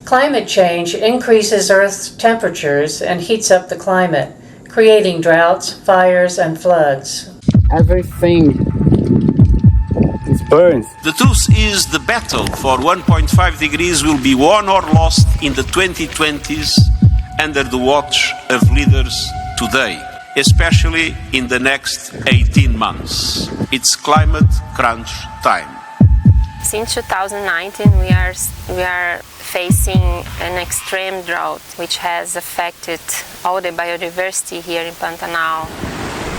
Climate change increases Earth's temperatures and heats up the climate, creating droughts, fires, and floods. Everything is burned. The truth is the battle for 1.5 degrees will be won or lost in the 2020s under the watch of leaders today, especially in the next 18 months. It's climate crunch time. Since 2019, we are facing an extreme drought, which has affected all the biodiversity here in Pantanal.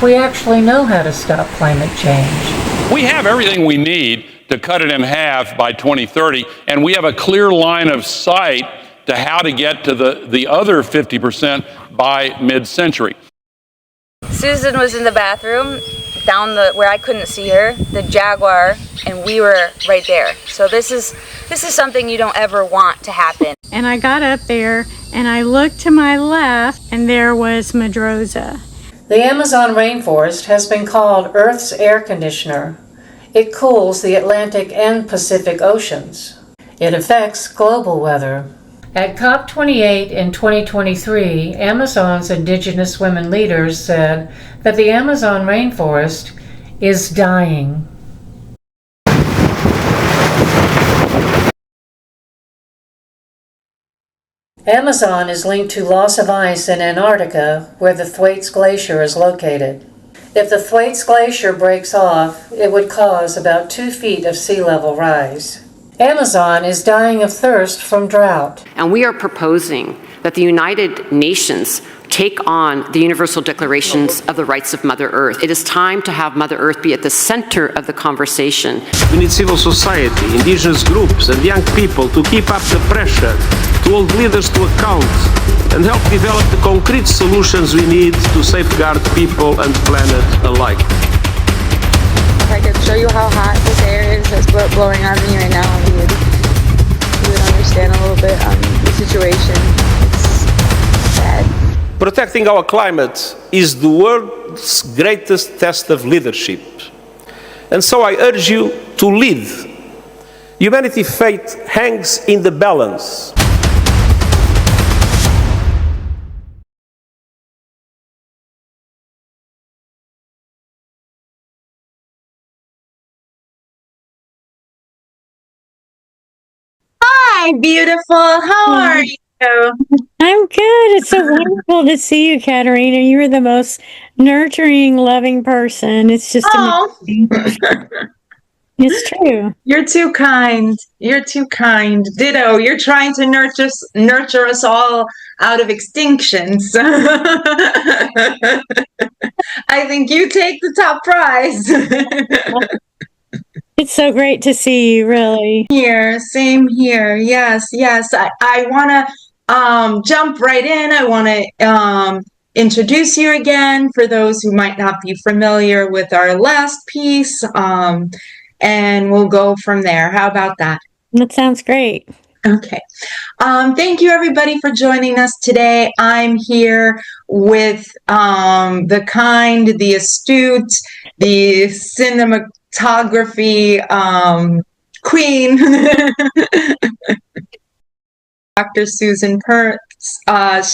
We actually know how to stop climate change. We have everything we need to cut it in half by 2030, and we have a clear line of sight to how to get to the other 50% by mid-century. Susan was in the bathroom down where I couldn't see her, the jaguar, and we were right there. So this is something you don't ever want to happen. And I got up there and I looked to my left and there was Medrosa. The Amazon rainforest has been called Earth's air conditioner. It cools the Atlantic and Pacific Oceans. It affects global weather. At COP28 in 2023, Amazon's indigenous women leaders said that the Amazon rainforest is dying. Amazon is linked to loss of ice in Antarctica, where the Thwaites Glacier is located. If the Thwaites Glacier breaks off, it would cause about 2 feet of sea level rise. Amazon is dying of thirst from drought. And we are proposing that the United Nations take on the Universal Declarations of the Rights of Mother Earth. It is time to have Mother Earth be at the center of the conversation. We need civil society, indigenous groups, and young people to keep up the pressure, to hold leaders to account, and help develop the concrete solutions we need to safeguard people and planet alike. If I could show you how hot this air is that's blowing on me right now, you would understand a little bit the situation. It's bad. Protecting our climate is the world's greatest test of leadership. And so I urge you to lead. Humanity's fate hangs in the balance. Hi, beautiful. How are you? I'm good. It's so wonderful to see you, Katerina. You're the most nurturing, loving person. It's just amazing. It's true. You're too kind. You're too kind. Ditto. You're trying to nurture us all out of extinction. So I think you take the top prize. It's so great to see you, really. Here, same here. Yes, yes. I want to jump right in. I want to introduce you again for those who might not be familiar with our last piece, and we'll go from there. How about that? That sounds great. Okay. Thank you, everybody, for joining us today. I'm here with the kind, the astute, the cinematography queen, Dr. Susan Perz.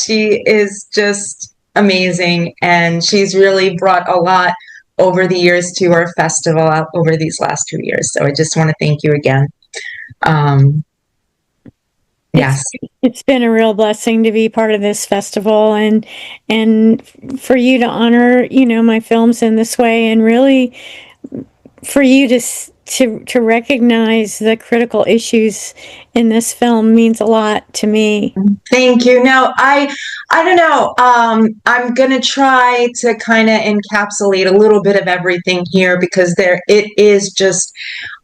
She is just amazing, and she's really brought a lot over the years to our festival over these last 2 years. So I just want to thank you again. Yes, it's been a real blessing to be part of this festival, and for you to honor, my films in this way, and really for you to recognize the critical issues in this film means a lot to me. Thank you. No, I don't know. I'm gonna try to kind of encapsulate a little bit of everything here, because it is just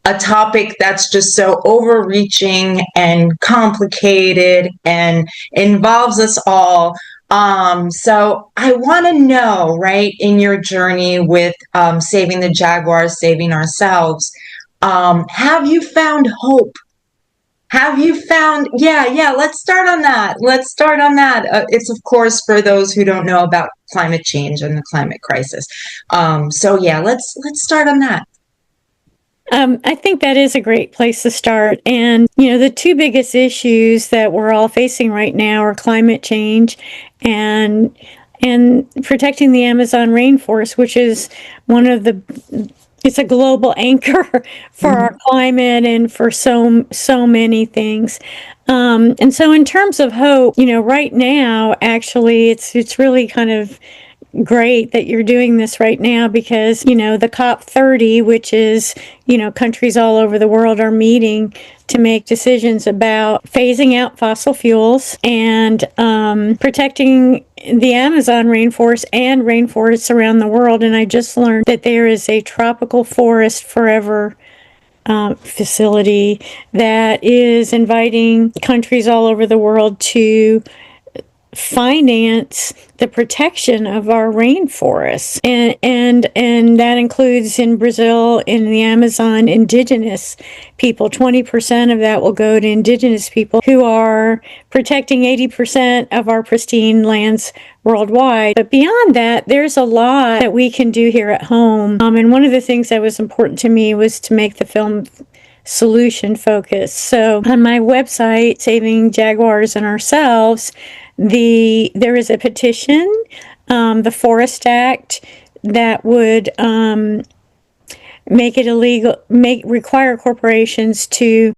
a topic that's just so overreaching and complicated and involves us all. So I want to know, right, in your journey with saving the jaguars, saving ourselves, have you found hope? Have you found, let's start on that. It's, of course, for those who don't know about climate change and the climate crisis. So yeah, let's start on that. I think that is a great place to start. And, the two biggest issues that we're all facing right now are climate change and protecting the Amazon rainforest, which is it's a global anchor for our climate and for so many things. And so in terms of hope, right now, actually, it's really kind of great that you're doing this right now because, the COP30, which is, countries all over the world are meeting to make decisions about phasing out fossil fuels and protecting the Amazon rainforest and rainforests around the world. And I just learned that there is a tropical forest forever facility that is inviting countries all over the world to finance the protection of our rainforests, and that includes in Brazil, in the Amazon, indigenous people. 20% of that will go to indigenous people who are protecting 80% of our pristine lands worldwide. But beyond that, there's a lot that we can do here at home. And one of the things that was important to me was to make the film solution focused. So on my website, Saving Jaguars and Ourselves, there is a petition, the Forest Act, that would make it illegal, require corporations to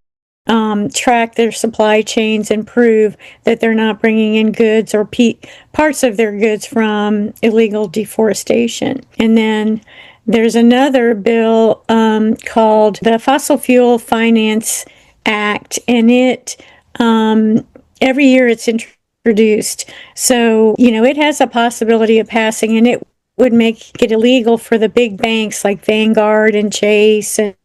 track their supply chains and prove that they're not bringing in goods or parts of their goods from illegal deforestation. And then there's another bill called the Fossil Fuel Finance Act, and it every year it's introduced. So, it has a possibility of passing, and it would make it illegal for the big banks like Vanguard and Chase and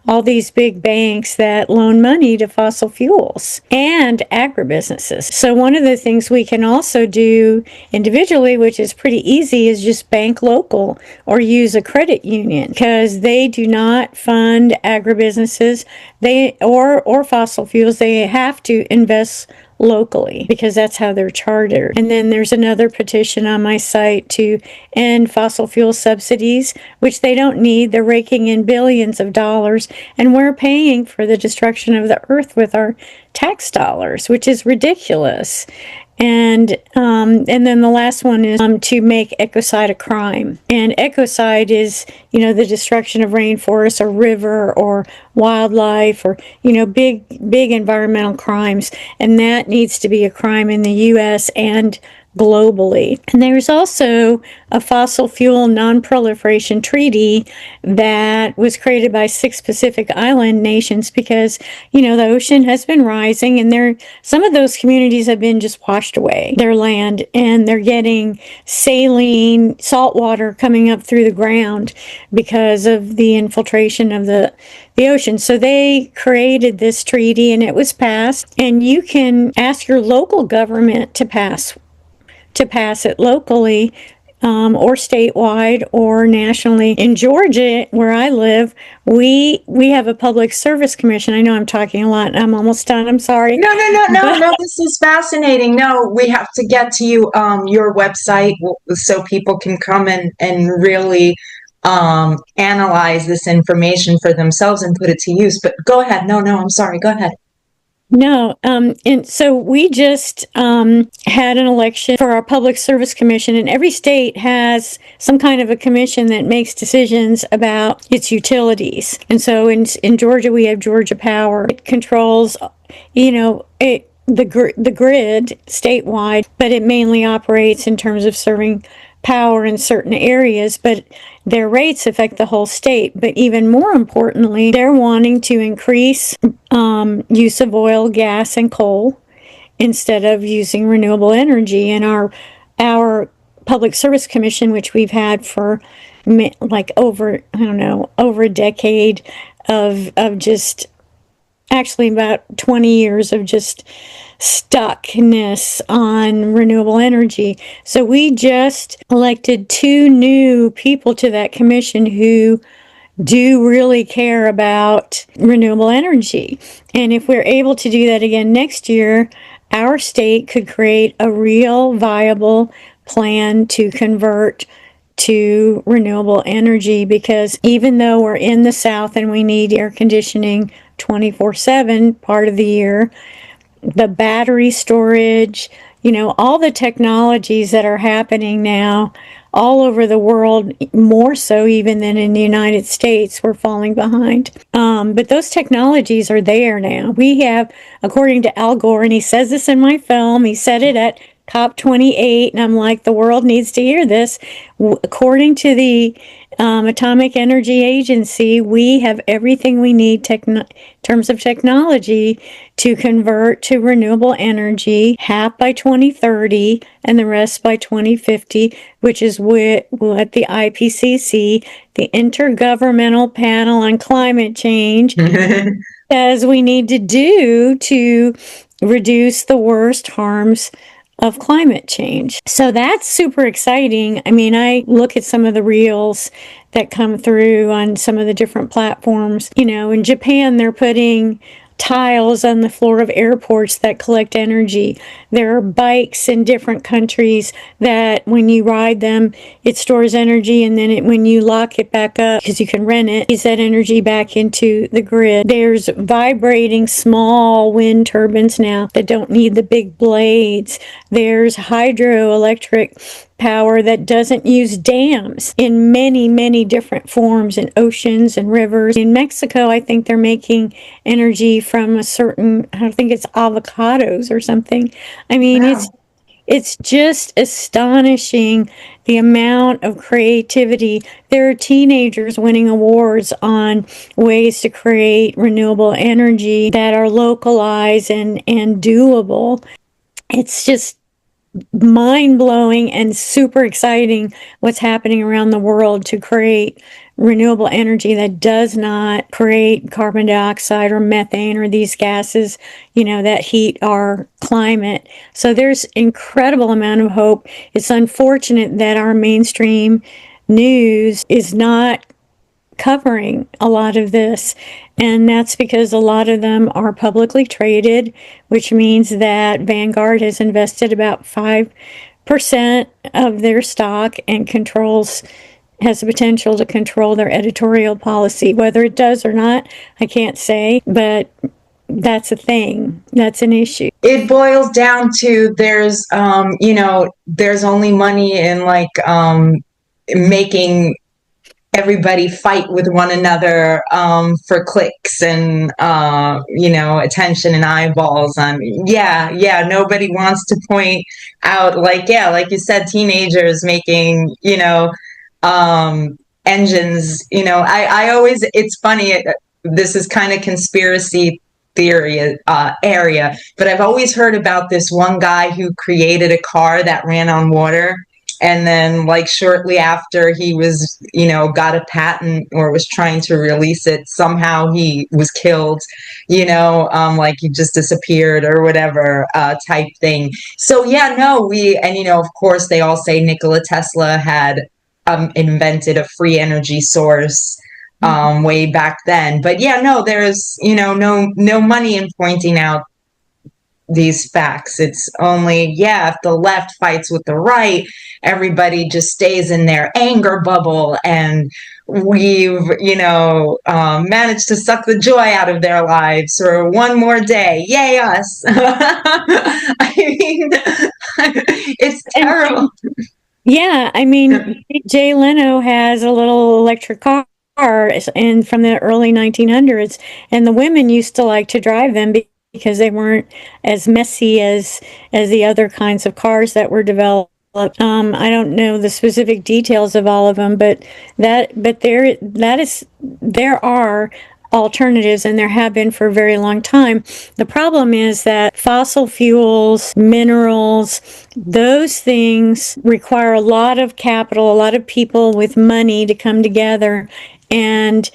all these big banks that loan money to fossil fuels and agribusinesses. So one of the things we can also do individually, which is pretty easy, is just bank local or use a credit union, because they do not fund agribusinesses or fossil fuels. They have to invest locally because that's how they're chartered. And then there's another petition on my site to end fossil fuel subsidies, which they don't need. They're raking in billions of dollars, and we're paying for the destruction of the earth with our tax dollars, which is ridiculous. And then the last one is to make ecocide a crime. And ecocide is, the destruction of rainforests or river or wildlife or, big environmental crimes. And that needs to be a crime in the U.S. and globally. And there's also a fossil fuel non-proliferation treaty that was created by 6 Pacific Island nations because, the ocean has been rising, and some of those communities have been just washed away, their land, and they're getting saline salt water coming up through the ground because of the infiltration of the ocean. So they created this treaty, and it was passed, and you can ask your local government to pass it locally or statewide or nationally. In Georgia, where I live, we have a public service commission. I know I'm talking a lot. I'm almost done. I'm sorry. No. This is fascinating. No, we have to get to your website so people can come and really analyze this information for themselves and put it to use. But go ahead. No, I'm sorry. Go ahead. No, and so we just had an election for our public service commission, and every state has some kind of a commission that makes decisions about its utilities. And so in Georgia, we have Georgia Power. It controls, the grid statewide, but it mainly operates in terms of serving power in certain areas, but their rates affect the whole state. But even more importantly, they're wanting to increase use of oil, gas, and coal instead of using renewable energy. And our public service commission, which we've had for over a decade of just actually about 20 years of just stuckness on renewable energy. So we just elected 2 new people to that commission who do really care about renewable energy. And if we're able to do that again next year, our state could create a real viable plan to convert to renewable energy, because even though we're in the South and we need air conditioning 24/7 part of the year, the battery storage, all the technologies that are happening now all over the world, more so even than in the United States, we're falling behind. But those technologies are there now. We have, according to Al Gore, and he says this in my film, he said it at COP28, and I'm like, the world needs to hear this. According to the Atomic Energy Agency, we have everything we need in terms of technology to convert to renewable energy, half by 2030 and the rest by 2050, which is what the IPCC, the Intergovernmental Panel on Climate Change, says we need to do to reduce the worst harms of climate change. So that's super exciting. I mean, I look at some of the reels that come through on some of the different platforms. In Japan, they're putting tiles on the floor of airports that collect energy. There are bikes in different countries that when you ride them, it stores energy, and then when you lock it back up, because you can rent it, feeds that energy back into the grid. There's vibrating small wind turbines now that don't need the big blades. There's hydroelectric power that doesn't use dams in many, many different forms in oceans and rivers. In Mexico, I think they're making energy from I think it's avocados or something. I mean, wow. It's just astonishing the amount of creativity. There are teenagers winning awards on ways to create renewable energy that are localized and doable. It's just mind-blowing and super exciting what's happening around the world to create renewable energy that does not create carbon dioxide or methane or these gases, that heat our climate. So there's incredible amount of hope. It's unfortunate that our mainstream news is not covering a lot of this, and that's because a lot of them are publicly traded, which means that Vanguard has invested about 5% of their stock and has the potential to control their editorial policy. Whether it does or not, I can't say, but that's a thing. That's an issue. It boils down to there's only money in making everybody fight with one another for clicks and attention and eyeballs on. Nobody wants to point out like you said, teenagers making engines. I always, it's funny, this is kind of conspiracy theory area, but I've always heard about this one guy who created a car that ran on water. And then shortly after he was, got a patent or was trying to release it, somehow he was killed, he just disappeared or whatever type thing. So of course they all say Nikola Tesla had invented a free energy source way back then. But there's, no money in pointing out these facts. It's only, if the left fights with the right, everybody just stays in their anger bubble, and we've, managed to suck the joy out of their lives for one more day. Yay, us. I mean, it's terrible. Yeah, I mean, Jay Leno has a little electric car and from the early 1900s, and the women used to like to drive them because they weren't as messy as the other kinds of cars that were developed. I don't know the specific details of all of them, but there are alternatives, and there have been for a very long time. The problem is that fossil fuels, minerals, those things require a lot of capital, a lot of people with money to come together, and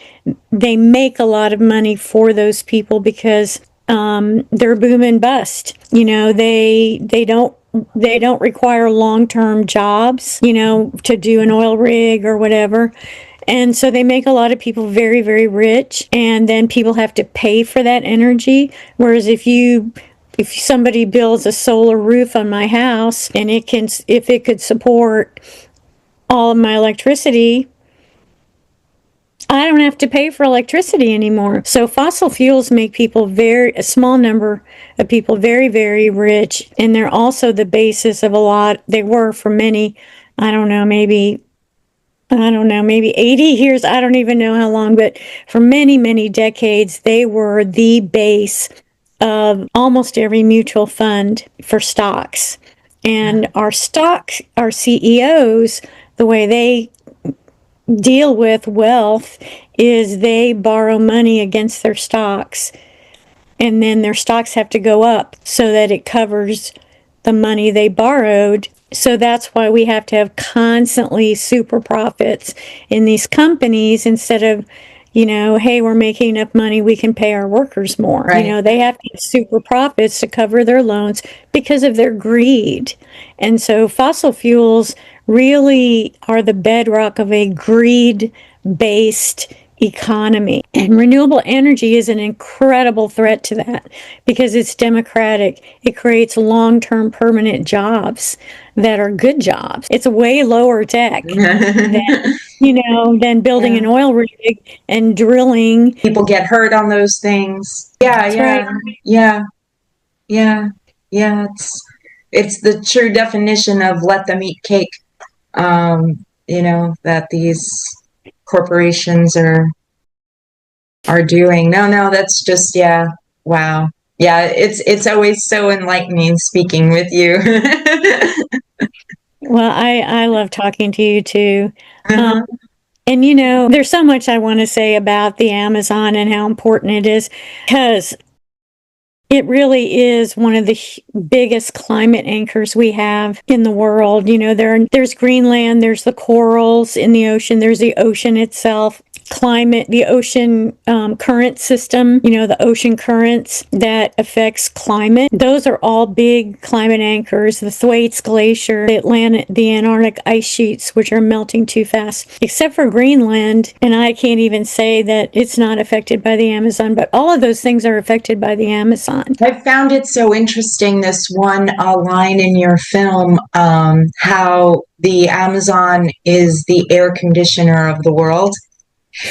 they make a lot of money for those people because they're boom and bust. They don't require long-term jobs, to do an oil rig or whatever. And so they make a lot of people very, very rich, and then people have to pay for that energy. Whereas if somebody builds a solar roof on my house and if it could support all of my electricity, I don't have to pay for electricity anymore. So fossil fuels make people a small number of people very, very rich. And they're also the basis of they were for many, maybe 80 years. I don't even know how long, but for many, many decades, they were the base of almost every mutual fund for stocks. And our CEOs, the way they deal with wealth is they borrow money against their stocks, and then their stocks have to go up so that it covers the money they borrowed. So that's why we have to have constantly super profits in these companies instead of, hey, we're making enough money, we can pay our workers more. Right. They have to have super profits to cover their loans because of their greed. And so fossil fuels really are the bedrock of a greed-based economy. And renewable energy is an incredible threat to that because it's democratic. It creates long-term permanent jobs that are good jobs. It's a way lower tech than building an oil rig and drilling. People get hurt on those things. That's right. Yeah. It's the true definition of let them eat cake. That these corporations are doing. No, that's just, wow. Yeah, it's always so enlightening speaking with you. Well, I love talking to you too. And there's so much I want to say about the Amazon and how important it is, because it really is one of the biggest climate anchors we have in the world. There's Greenland, there's the corals in the ocean, there's the ocean itself, climate, the ocean current system, the ocean currents that affects climate. Those are all big climate anchors. The Thwaites Glacier, the Antarctic ice sheets, which are melting too fast, except for Greenland. And I can't even say that it's not affected by the Amazon, but all of those things are affected by the Amazon. I found it so interesting, this one line in your film, how the Amazon is the air conditioner of the world.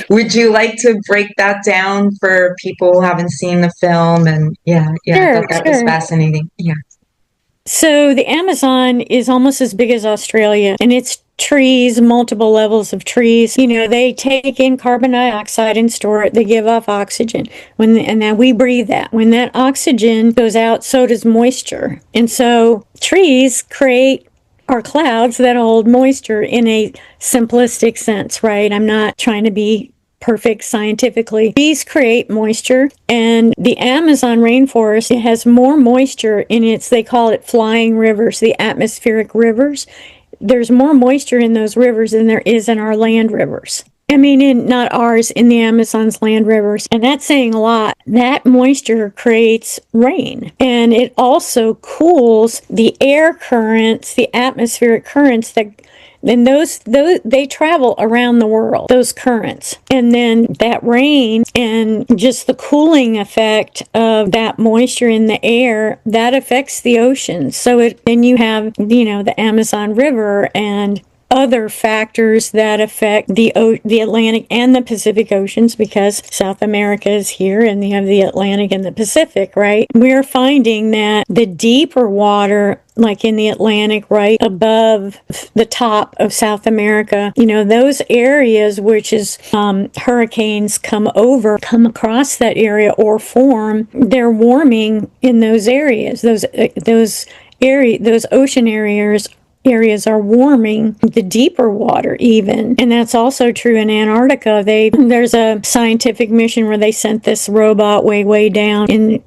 Would you like to break that down for people who haven't seen the film? And I thought that was fascinating. Yeah. So the Amazon is almost as big as Australia, and it's trees, multiple levels of trees. They take in carbon dioxide and store it. They give off oxygen. And then we breathe that. When that oxygen goes out, so does moisture. And so trees create our clouds that hold moisture in a simplistic sense, right? I'm not trying to be perfect scientifically. Trees create moisture, and the Amazon rainforest, it has more moisture in they call it flying rivers, the atmospheric rivers. There's more moisture in those rivers than there is in our land rivers. Not ours, in the Amazon's land rivers. And that's saying a lot. That moisture creates rain. And it also cools the air currents, the atmospheric currents and those they travel around the world, those currents. And then that rain and just the cooling effect of that moisture in the air, that affects the ocean. So then you have, the Amazon River and other factors that affect the Atlantic and the Pacific Oceans, because South America is here and you have the Atlantic and the Pacific, right? We're finding that the deeper water, like in the Atlantic, right above the top of South America, those areas which is hurricanes come across that area or form, they're warming in those areas. Those ocean areas are warming, the deeper water even. And that's also true in Antarctica. There's a scientific mission where they sent this robot way down in,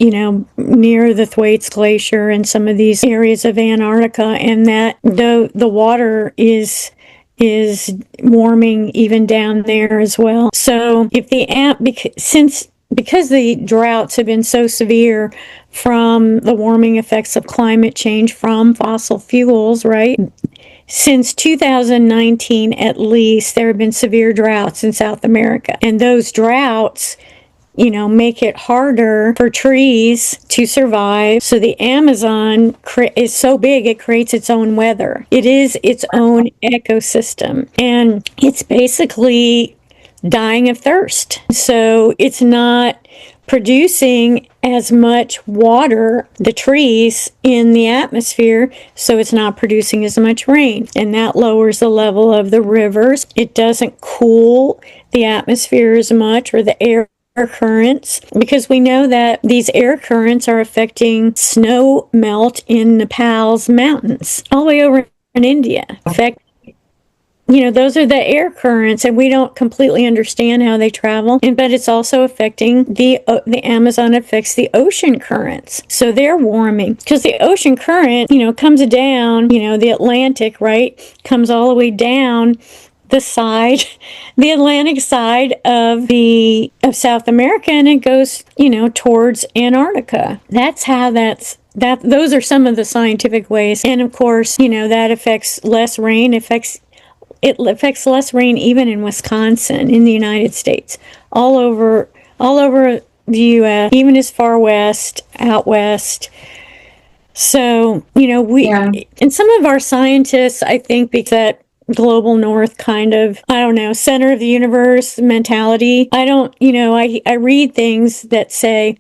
near the Thwaites Glacier and some of these areas of Antarctica, and that the water is warming even down there as well. So because the droughts have been so severe from the warming effects of climate change from fossil fuels, right? Since 2019, at least, there have been severe droughts in South America. And those droughts make it harder for trees to survive. So the Amazon is so big, it creates its own weather. It is its own ecosystem. And it's basically dying of thirst. So it's not producing as much water, the trees, in the atmosphere, so it's not producing as much rain. And that lowers the level of the rivers. It doesn't cool the atmosphere as much, or the air currents, because we know that these air currents are affecting snow melt in Nepal's mountains, all the way over in India. Those are the air currents, and we don't completely understand how they travel. But it's also affecting the Amazon affects the ocean currents, so they're warming because the ocean current, comes down. The Atlantic, right, comes all the way down the Atlantic side of South America, and it goes, towards Antarctica. Those are some of the scientific ways. And of course, that affects less rain. It affects less rain even in Wisconsin, in the United States, all over the U.S., even as far out west. So, and some of our scientists, I think, because that global north kind of, center of the universe mentality, I read things that say,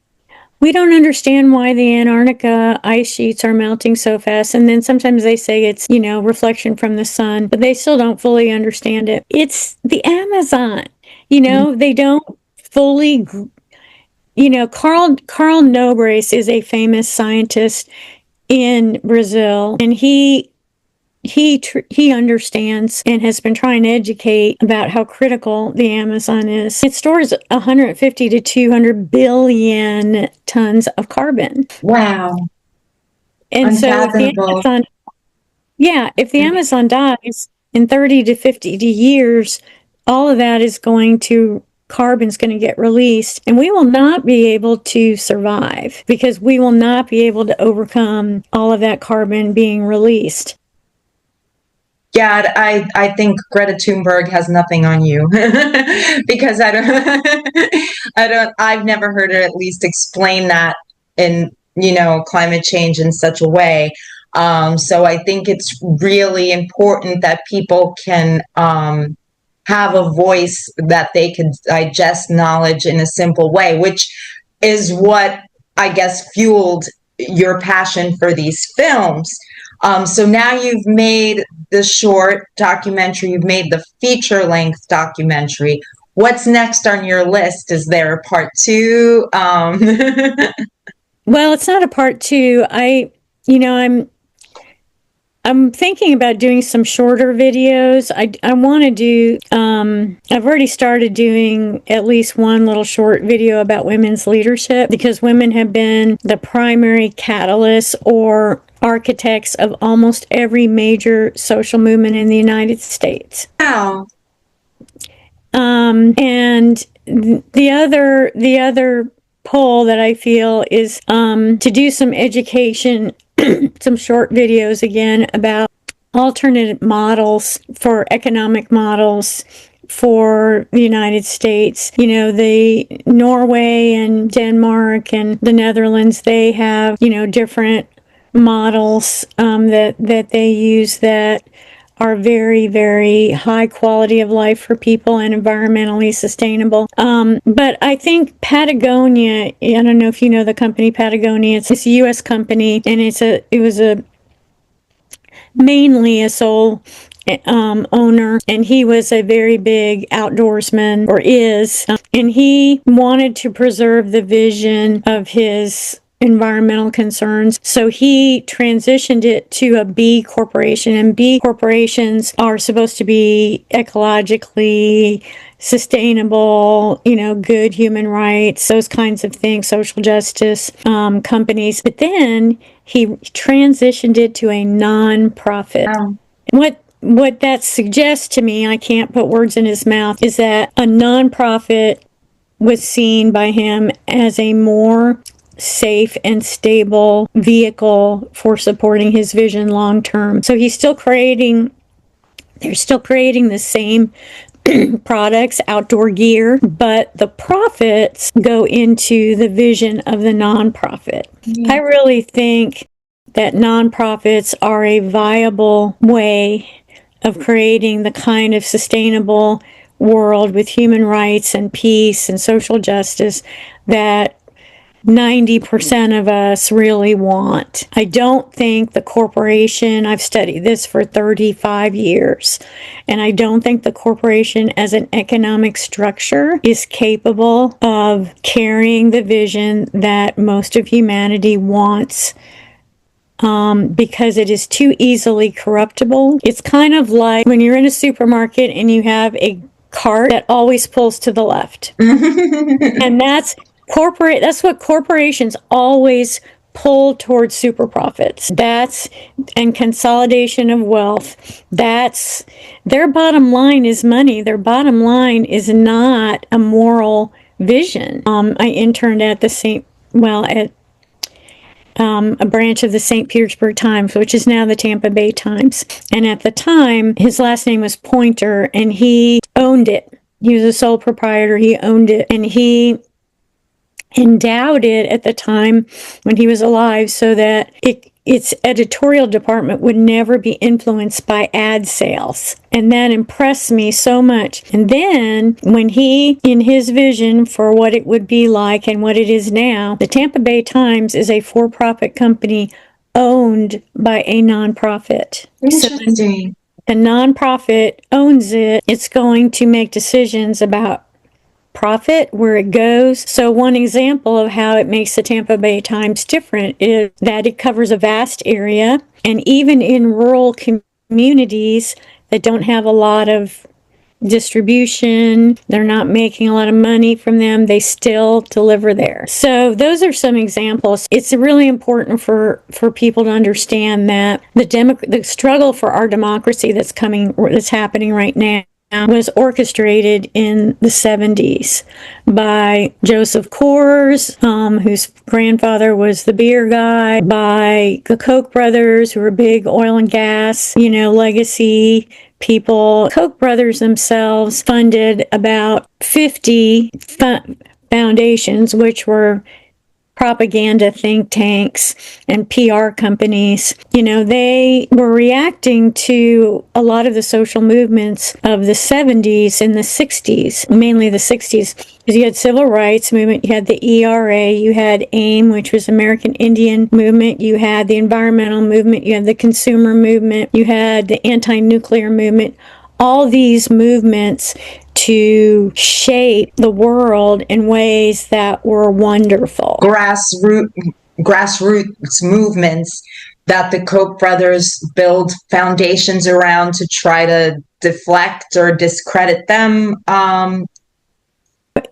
we don't understand why the Antarctica ice sheets are melting so fast. And then sometimes they say it's, reflection from the sun, but they still don't fully understand it. It's the Amazon. They don't fully, Carl Nobrace is a famous scientist in Brazil, and he understands and has been trying to educate about how critical the Amazon is. It stores 150 to 200 billion tons of carbon. Wow. And unfathomable. So if the Amazon dies in 30 to 50 years, all of that carbon's going to get released, and we will not be able to survive because we will not be able to overcome all of that carbon being released. Yeah, I think Greta Thunberg has nothing on you because I've never heard her at least explain that in, climate change in such a way. So I think it's really important that people can have a voice, that they can digest knowledge in a simple way, which is what I guess fueled your passion for these films. So now you've made the short documentary, you've made the feature-length documentary. What's next on your list? Is there a part 2? Well, it's not a part 2. I'm thinking about doing some shorter videos. I want to do, I've already started doing at least one little short video about women's leadership, because women have been the primary catalyst or architects of almost every major social movement in the United States. Wow. And the other pull that I feel is to do some education, some short videos again about alternate models for economic models for the United States. The Norway and Denmark and the Netherlands, they have, different models that they use that are very, very high quality of life for people and environmentally sustainable. But I think Patagonia, I don't know if you know the company Patagonia, it's a U.S. company, and it was mainly a sole owner, and he was a very big outdoorsman, or is, and he wanted to preserve the vision of his environmental concerns. So he transitioned it to a B corporation, and B corporations are supposed to be ecologically sustainable, good human rights, those kinds of things, social justice companies. But then he transitioned it to a non-profit. Wow. What that suggests to me, I can't put words in his mouth, is that a non-profit was seen by him as a more safe and stable vehicle for supporting his vision long term. So they're still creating the same products, outdoor gear, but the profits go into the vision of the nonprofit. I really think that nonprofits are a viable way of creating the kind of sustainable world with human rights and peace and social justice that 90% of us really want. I don't think the corporation, I've studied this for 35 years, and I don't think the corporation as an economic structure is capable of carrying the vision that most of humanity wants, because it is too easily corruptible. It's kind of like when you're in a supermarket and you have a cart that always pulls to the left. And that's what corporations always pull towards super profits. And consolidation of wealth. Their bottom line is money. Their bottom line is not a moral vision. I interned at a branch of the St. Petersburg Times, which is now the Tampa Bay Times. And at the time, his last name was Pointer, and he owned it. He was a sole proprietor. He owned it, and he endowed it at the time when he was alive so that its editorial department would never be influenced by ad sales. And that impressed me so much. And then when he, in his vision for what it would be like and what it is now, the Tampa Bay Times is a for-profit company owned by a nonprofit. Interesting. So the nonprofit owns it. It's going to make decisions about profit, where it goes. So one example of how it makes the Tampa Bay Times different is that it covers a vast area, and even in rural communities that don't have a lot of distribution, they're not making a lot of money from them, they still deliver there. So those are some examples. It's really important for people to understand that the struggle for our democracy that's happening right now was orchestrated in the 70s by Joseph Coors, whose grandfather was the beer guy, by the Koch brothers, who were big oil and gas, legacy people. Koch brothers themselves funded about 50 foundations, which were propaganda think tanks and PR companies. They were reacting to a lot of the social movements of the 70s and the 60s, mainly the 60s. Because you had civil rights movement, you had the ERA, you had AIM, which was American Indian movement, you had the environmental movement, you had the consumer movement, you had the anti-nuclear movement. All these movements to shape the world in ways that were wonderful. Grassroots movements that the Koch brothers build foundations around to try to deflect or discredit them.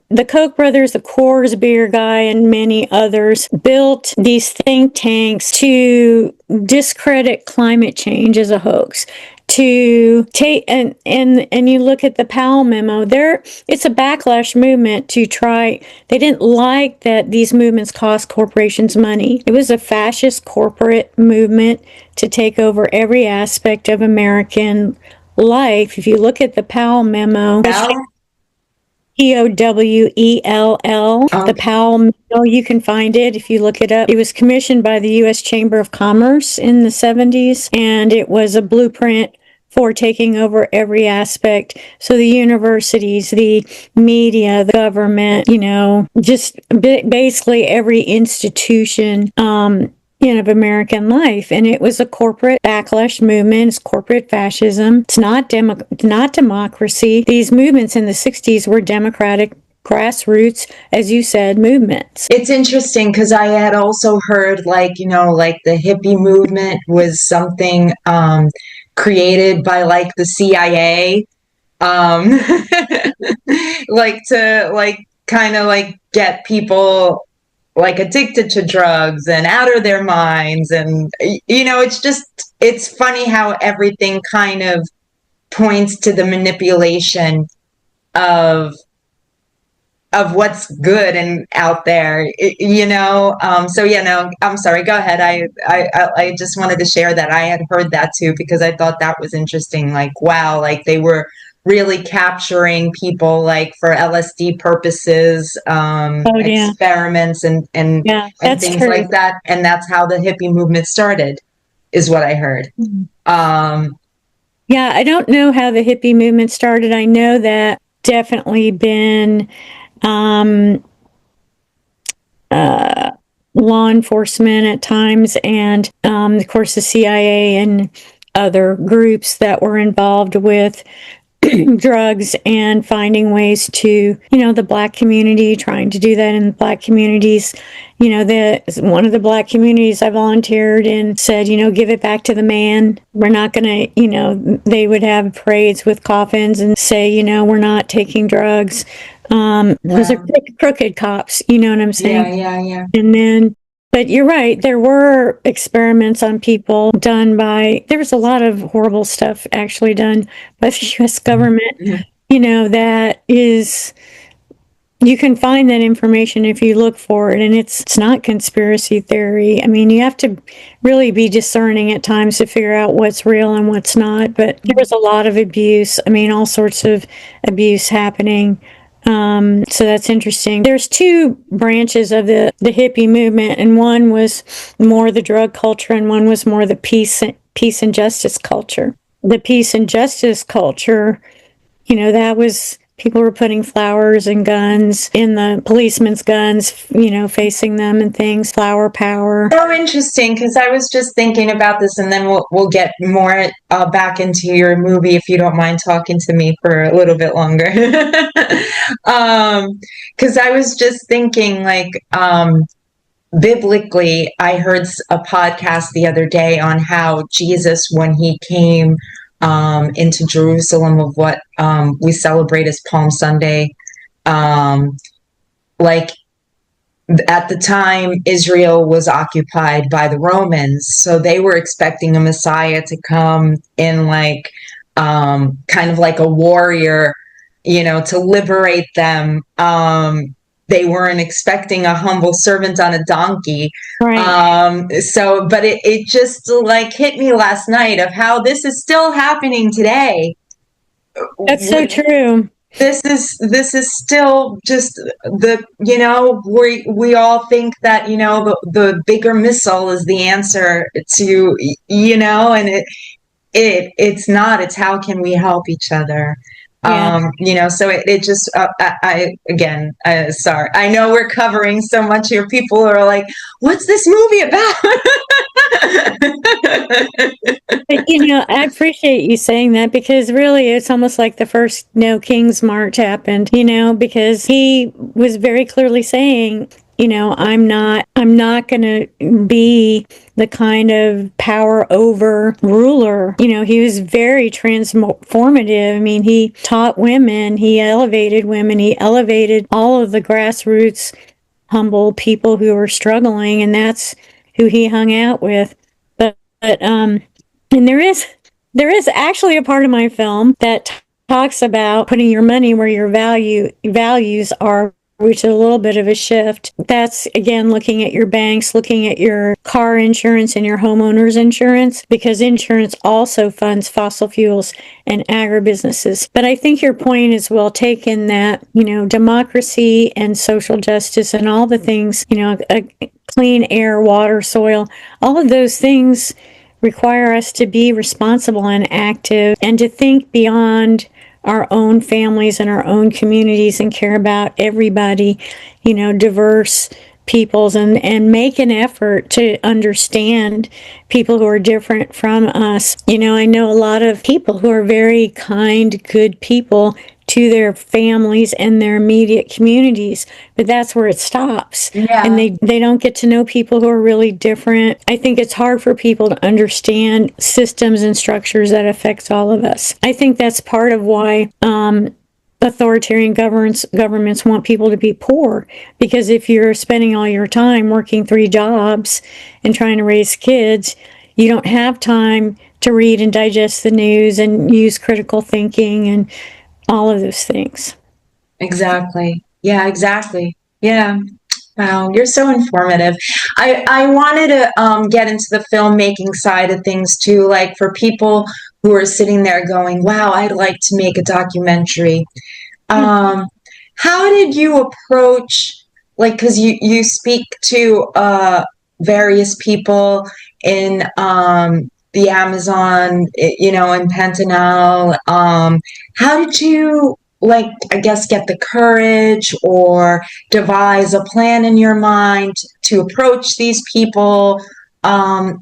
The Koch brothers, the Coors beer guy, and many others built these think tanks to discredit climate change as a hoax. To take and you look at the Powell memo, it's a backlash movement to try. They didn't like that these movements cost corporations money. It was a fascist corporate movement to take over every aspect of American life. If you look at the Powell memo, Powell, the Powell memo, you can find it if you look it up. It was commissioned by the U.S. Chamber of Commerce in the 70s, and it was a blueprint for taking over every aspect. So the universities, the media, the government, just basically every institution of American life. And it was a corporate backlash movement. It's corporate fascism. It's not democracy. These movements in the 60s were democratic grassroots, as you said, movements. It's interesting because I had also heard like the hippie movement was something created by like the CIA, to get people like addicted to drugs and out of their minds. And, it's funny how everything kind of points to the manipulation of what's good and out there, I'm sorry, go ahead. I just wanted to share that I had heard that too, because I thought that was interesting. Like, wow, like they were really capturing people like for LSD purposes, Oh, yeah. experiments and Yeah, that's things true. like that. And that's how the hippie movement started, is what I heard. Yeah, I don't know how the hippie movement started. I know that definitely been law enforcement at times, and of course the CIA and other groups that were involved with drugs and finding ways to, the black community, trying to do that in the black communities. One of the black communities I volunteered in said, give it back to the man. We're not going to, they would have parades with coffins and say, we're not taking drugs. Those are crooked cops, you know what I'm saying? Yeah. And then, but you're right, there were experiments on people done by, there was a lot of horrible stuff actually done by the US government, that is, you can find that information if you look for it, and it's not conspiracy theory. I mean, you have to really be discerning at times to figure out what's real and what's not, but there was a lot of abuse. I mean, all sorts of abuse happening. So that's interesting. There's two branches of the hippie movement, and one was more the drug culture and one was more the peace and justice culture. The peace and justice culture, that was, people were putting flowers and guns in the policemen's guns, facing them and things, flower power. So interesting, because I was just thinking about this, and then we'll get more back into your movie if you don't mind talking to me for a little bit longer. Because I was just thinking, like, biblically, I heard a podcast the other day on how Jesus, when he came into Jerusalem, of what we celebrate as Palm Sunday, like, at the time, Israel was occupied by the Romans, so they were expecting a Messiah to come in, like, kind of like a warrior, to liberate them. They weren't expecting a humble servant on a donkey. Right. But it just, like, hit me last night of how this is still happening today. That's so true. This is still just we all think that the bigger missile is the answer to, and it's not. It's how can we help each other. Yeah. So it just, sorry, I know we're covering so much here. People are like, what's this movie about? But, I appreciate you saying that, because really it's almost like the first King's March happened, because he was very clearly saying, I'm not going to be the kind of power over ruler. He was very transformative. I mean, he taught women, he elevated women, he elevated all of the grassroots, humble people who were struggling, and that's who he hung out with. And there is actually a part of my film that talks about putting your money where your values are, which is a little bit of a shift. That's, again, looking at your banks, looking at your car insurance and your homeowner's insurance, because insurance also funds fossil fuels and agribusinesses. But I think your point is well taken, that, democracy and social justice and all the things, clean air, water, soil, all of those things require us to be responsible and active, and to think beyond our own families and our own communities and care about everybody, diverse peoples, and make an effort to understand people who are different from us. I know a lot of people who are very kind, good people to their families and their immediate communities, but that's where it stops. Yeah. And they don't get to know people who are really different. I think it's hard for people to understand systems and structures that affects all of us. I think that's part of why authoritarian governments want people to be poor, because if you're spending all your time working 3 jobs and trying to raise kids, you don't have time to read and digest the news and use critical thinking and all of those things. Exactly. Yeah, exactly. Yeah. Wow, you're so informative. I wanted to get into the filmmaking side of things too, like for people who are sitting there going, wow, I'd like to make a documentary. How did you approach, like, because you speak to various people in the Amazon, in Pantanal. How did you, like, I guess, get the courage or devise a plan in your mind to approach these people, to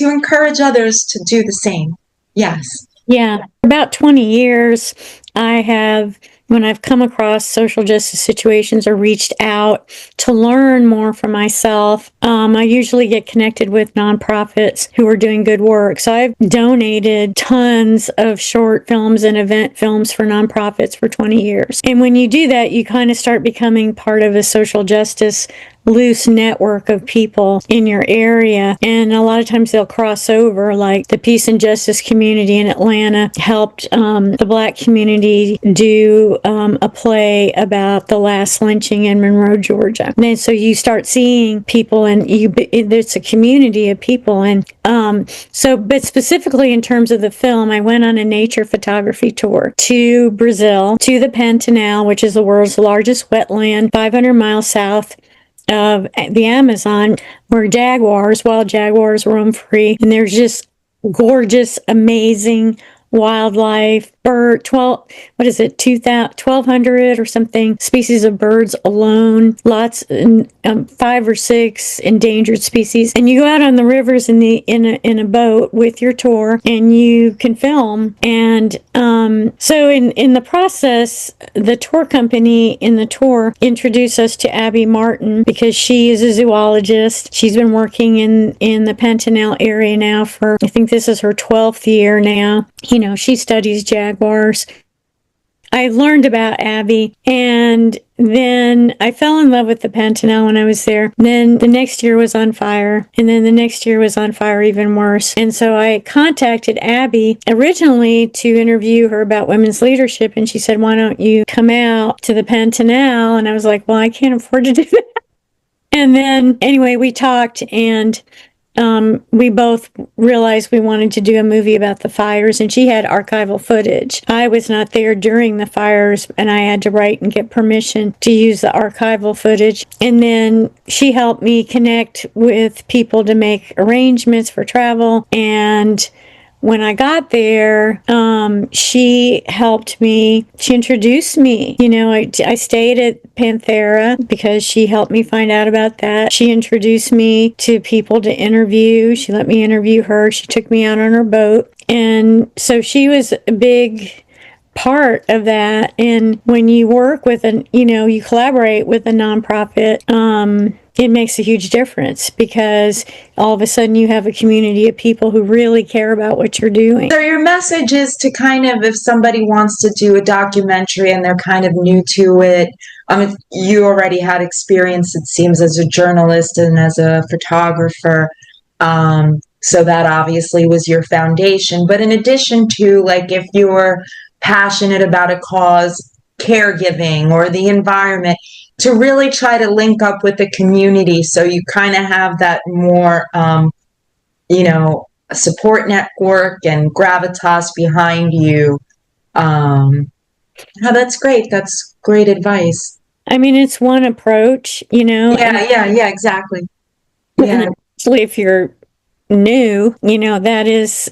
encourage others to do the same? Yes. Yeah, about 20 years, when I've come across social justice situations or reached out to learn more for myself, I usually get connected with nonprofits who are doing good work. So I've donated tons of short films and event films for nonprofits for 20 years. And when you do that, you kind of start becoming part of a social justice loose network of people in your area, and a lot of times they'll cross over. Like the Peace and Justice community in Atlanta helped the Black community do a play about the last lynching in Monroe, Georgia. And so you start seeing people, and there's a community of people. And but specifically in terms of the film, I went on a nature photography tour to Brazil, to the Pantanal, which is the world's largest wetland, 500 miles south of the Amazon, where wild jaguars roam free. And there's just gorgeous, amazing wildlife, 1,200 or something species of birds alone, lots, 5 or 6 endangered species. And you go out on the rivers in a boat with your tour, and you can film. And so in the process, the tour company in the tour introduced us to Abbie Martin, because she is a zoologist. She's been working in the Pantanal area now for, I think this is her 12th year now. She studies jaguars. I learned about Abbie, and then I fell in love with the Pantanal when I was there. Then the next year was on fire, and then the next year was on fire even worse. And so I contacted Abbie originally to interview her about women's leadership, and she said, why don't you come out to the Pantanal? And I was like, well, I can't afford to do that. And then anyway, we talked, and we both realized we wanted to do a movie about the fires, and she had archival footage. I was not there during the fires, and I had to write and get permission to use the archival footage. And then she helped me connect with people to make arrangements for travel. And when I got there, she helped me. She introduced me. I stayed at Panthera because she helped me find out about that. She introduced me to people to interview. She let me interview her. She took me out on her boat. And so she was a big part of that. And when you work with you collaborate with a nonprofit, it makes a huge difference, because all of a sudden you have a community of people who really care about what you're doing. So your message is to kind of, if somebody wants to do a documentary and they're kind of new to it, you already had experience, it seems, as a journalist and as a photographer. So that obviously was your foundation. But in addition to, like, if you're passionate about a cause, caregiving, or the environment, to really try to link up with the community, so you kind of have that more, support network and gravitas behind you. That's great. That's great advice. It's one approach, Yeah, exactly. Yeah. Especially if you're new, that is.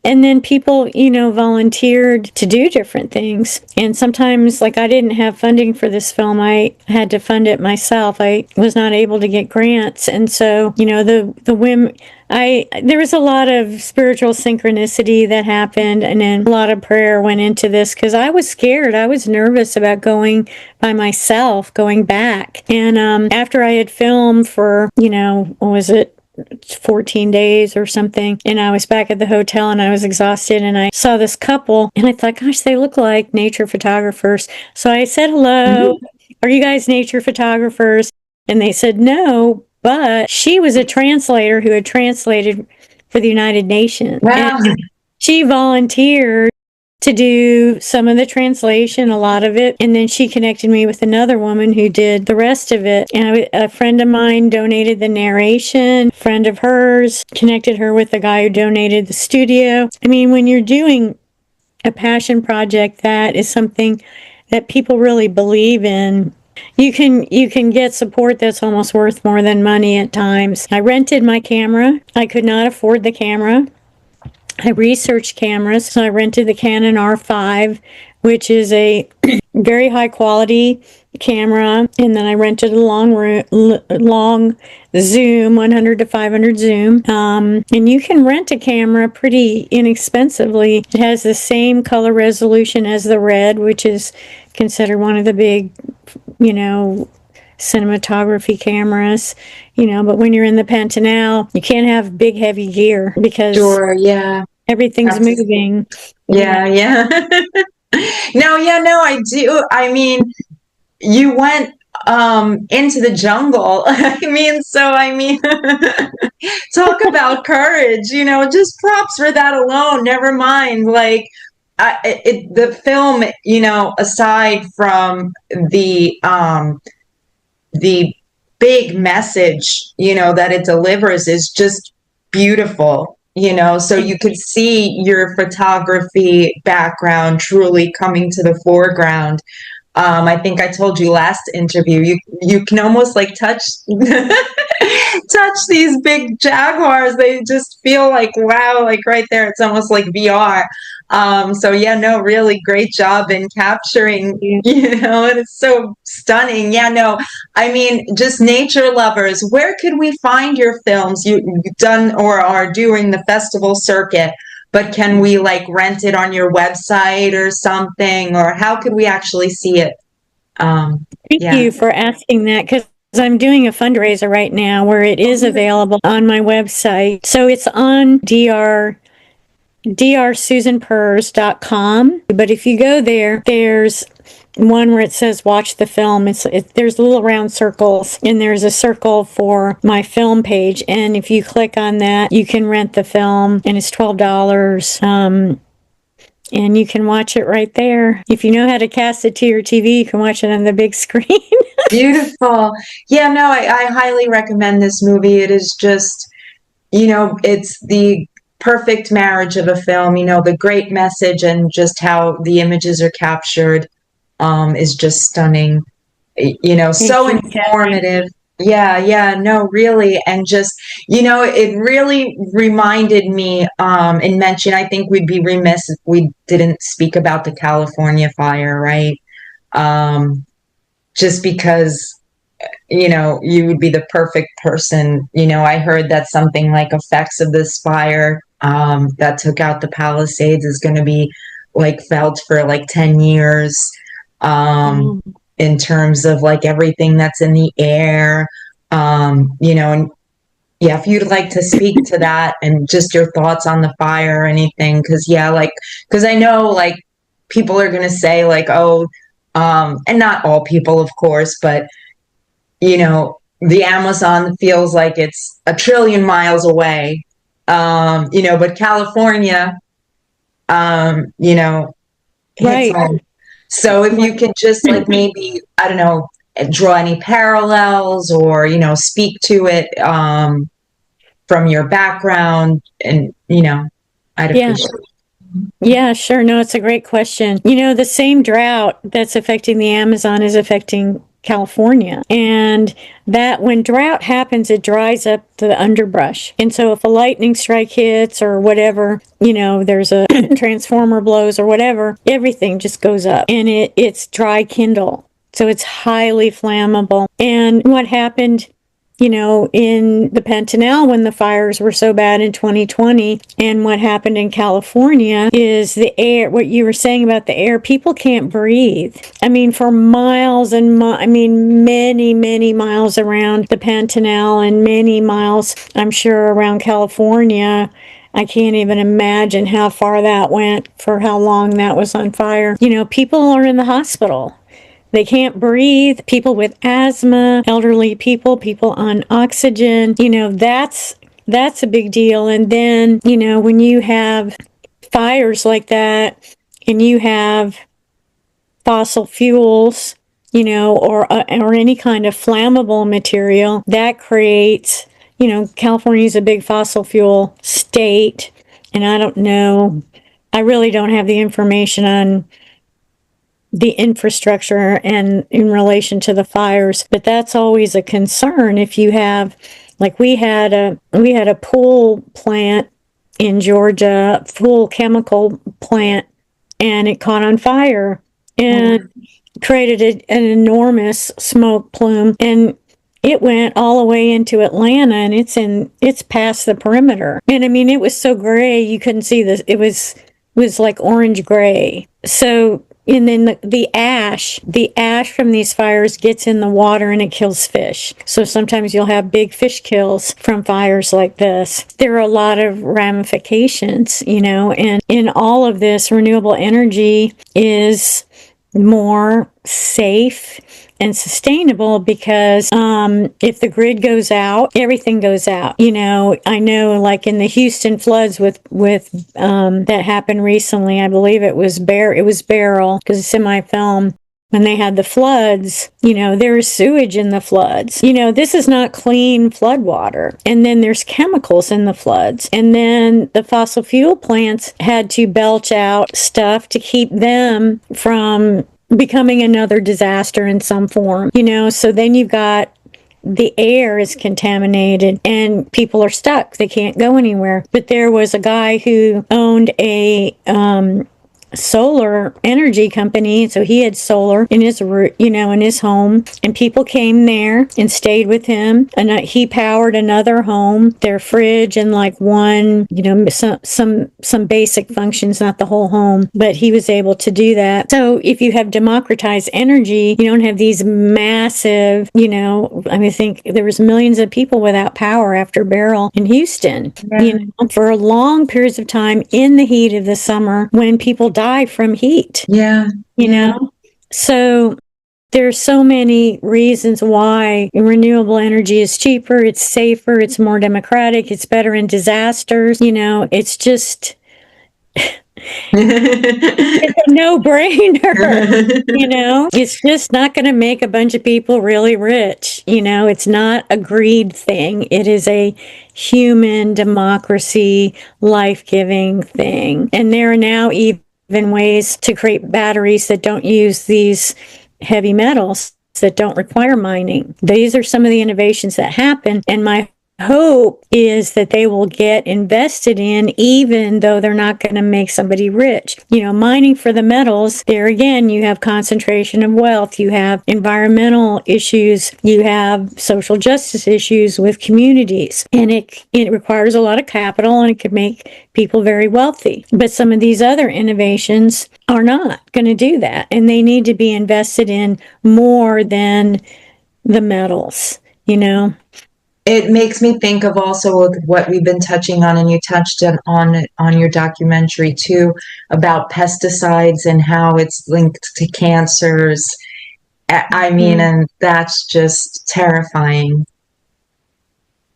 And then people, volunteered to do different things. And sometimes, like, I didn't have funding for this film. I had to fund it myself. I was not able to get grants. And so, the women, there was a lot of spiritual synchronicity that happened. And then a lot of prayer went into this, because I was scared. I was nervous about going by myself, going back. And after I had filmed for, what was it? 14 days or something, and I was back at the hotel, and I was exhausted, and I saw this couple, and I thought, gosh, they look like nature photographers. So I said, hello, are you guys nature photographers? And they said no, but she was a translator who had translated for the United Nations. Wow. And she volunteered to do some of the translation, a lot of it. And then she connected me with another woman who did the rest of it. And a friend of mine donated the narration. A friend of hers connected her with the guy who donated the studio. I mean, when you're doing a passion project that is something that people really believe in, you can get support that's almost worth more than money at times. I rented my camera. I could not afford the camera. I researched cameras, so I rented the Canon R5, which is a very high quality camera, and then I rented a long zoom, 100 to 500 zoom, and you can rent a camera pretty inexpensively. It has the same color resolution as the Red, which is considered one of the big, cinematography cameras, but when you're in the Pantanal, you can't have big heavy gear because everything's moving. Yeah. No, I do. I mean, you went into the jungle. Talk about courage, just props for that alone. Never mind, like the film, aside from the big message, that it delivers is just beautiful, so you could see your photography background truly coming to the foreground. I think I told you last interview, you can almost like touch touch these big jaguars. They just feel like, wow, like right there, it's almost like VR. Really great job in capturing, and it's so stunning. Just nature lovers, where could we find your films? You've done or are doing the festival circuit, but can we like rent it on your website or something, or how could we actually see it? Thank you for asking that, because I'm doing a fundraiser right now where it is available on my website. So it's on drsusanperz.com. But if you go there, there's one where it says watch the film. There's little round circles, and there's a circle for my film page. And if you click on that, you can rent the film, and it's $12. And you can watch it right there. If you know how to cast it to your TV, you can watch it on the big screen. Beautiful. I highly recommend this movie. It is just, it's the perfect marriage of a film. The great message and just how the images are captured is just stunning. So informative. Really. And just, it really reminded me and mentioned, I think we'd be remiss if we didn't speak about the California fire, right? Just because, you would be the perfect person. I heard that something like effects of this fire that took out the Palisades is going to be like felt for like 10 years. In terms of like everything that's in the air, if you'd like to speak to that and just your thoughts on the fire or anything, because I know like people are going to say like, and not all people, of course, but the Amazon feels like it's 1 trillion miles away, but California, hits home. So if you could just like maybe, I don't know, draw any parallels or, speak to it from your background and, I'd appreciate it. Yeah, sure. No, it's a great question. The same drought that's affecting the Amazon is affecting California. And that when drought happens, it dries up the underbrush. And so if a lightning strike hits or whatever, there's a transformer blows or whatever, everything just goes up and it's dry kindle. So it's highly flammable. And what happened, in the Pantanal when the fires were so bad in 2020, and what happened in California is the air, what you were saying about the air, people can't breathe. For miles and many, many miles around the Pantanal and many miles, I'm sure, around California. I can't even imagine how far that went for how long that was on fire. People are in the hospital. They can't breathe. People with asthma, elderly people on oxygen, that's a big deal. And then, when you have fires like that and you have fossil fuels, or any kind of flammable material, that creates, California is a big fossil fuel state, and I don't know, I really don't have the information on the infrastructure and in relation to the fires, but that's always a concern. If you have, like, we had a pool plant in Georgia, pool chemical plant, and it caught on fire and created an enormous smoke plume, and it went all the way into Atlanta, and it's past the perimeter. And I mean, it was so gray you couldn't see this. It was like orange gray. So, and then the ash from these fires gets in the water and it kills fish. So sometimes you'll have big fish kills from fires like this. There are a lot of ramifications, and in all of this, renewable energy is more safe and sustainable because if the grid goes out, everything goes out. I know, like in the Houston floods with that happened recently, I believe it was Beryl, because it's in my film. When they had the floods, there was sewage in the floods. This is not clean flood water. And then there's chemicals in the floods. And then the fossil fuel plants had to belch out stuff to keep them from becoming another disaster in some form. So then you've got the air is contaminated and people are stuck. They can't go anywhere. But there was a guy who owned a solar energy company, so he had solar in his in his home, and people came there and stayed with him, and he powered another home, their fridge, and like one, some basic functions, not the whole home, but he was able to do that. So if you have democratized energy, you don't have these massive, I think there was millions of people without power after Beryl in Houston, for long periods of time in the heat of the summer when people die from heat. So there's so many reasons why renewable energy is cheaper, it's safer, it's more democratic, it's better in disasters. It's just it's a no-brainer. It's just not going to make a bunch of people really rich. It's not a greed thing. It is a human democracy, life-giving thing. And there are now even ways to create batteries that don't use these heavy metals, that don't require mining. These are some of the innovations that happen, and my hope is that they will get invested in, even though they're not going to make somebody rich. Mining for the metals, there again, you have concentration of wealth, you have environmental issues, you have social justice issues with communities, and it requires a lot of capital, and it could make people very wealthy. But some of these other innovations are not going to do that, and they need to be invested in more than the metals. It makes me think of also what we've been touching on, and you touched on your documentary too, about pesticides and how it's linked to cancers. I mean, and that's just terrifying.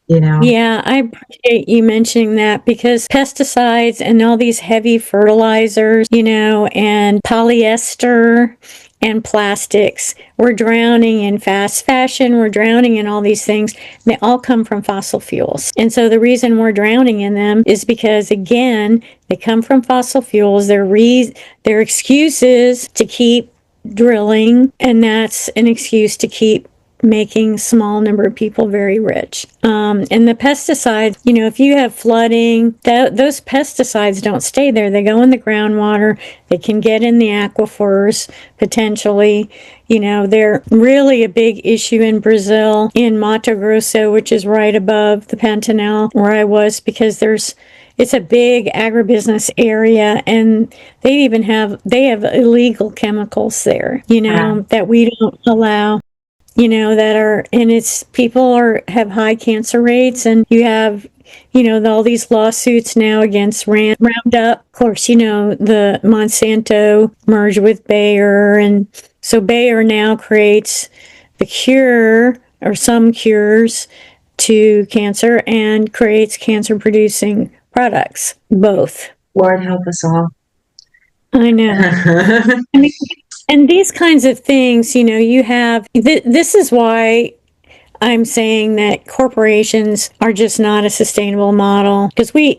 Yeah, I appreciate you mentioning that, because pesticides and all these heavy fertilizers, and polyester and plastics, we're drowning in fast fashion, we're drowning in all these things. They all come from fossil fuels. And so the reason we're drowning in them is because, again, they come from fossil fuels. They're excuses to keep drilling, and that's an excuse to keep making small number of people very rich. And the pesticides, if you have flooding, those pesticides don't stay there. They go in the groundwater. They can get in the aquifers, potentially. They're really a big issue in Brazil, in Mato Grosso, which is right above the Pantanal where I was, because it's a big agribusiness area, and they have illegal chemicals there, that we don't allow. People have high cancer rates, and you have, all these lawsuits now against Roundup. Of course, the Monsanto merged with Bayer, and so Bayer now creates the cure, or some cures, to cancer, and creates cancer-producing products, both. Lord help us all. I know. I mean, and these kinds of things, you have, this is why I'm saying that corporations are just not a sustainable model, because these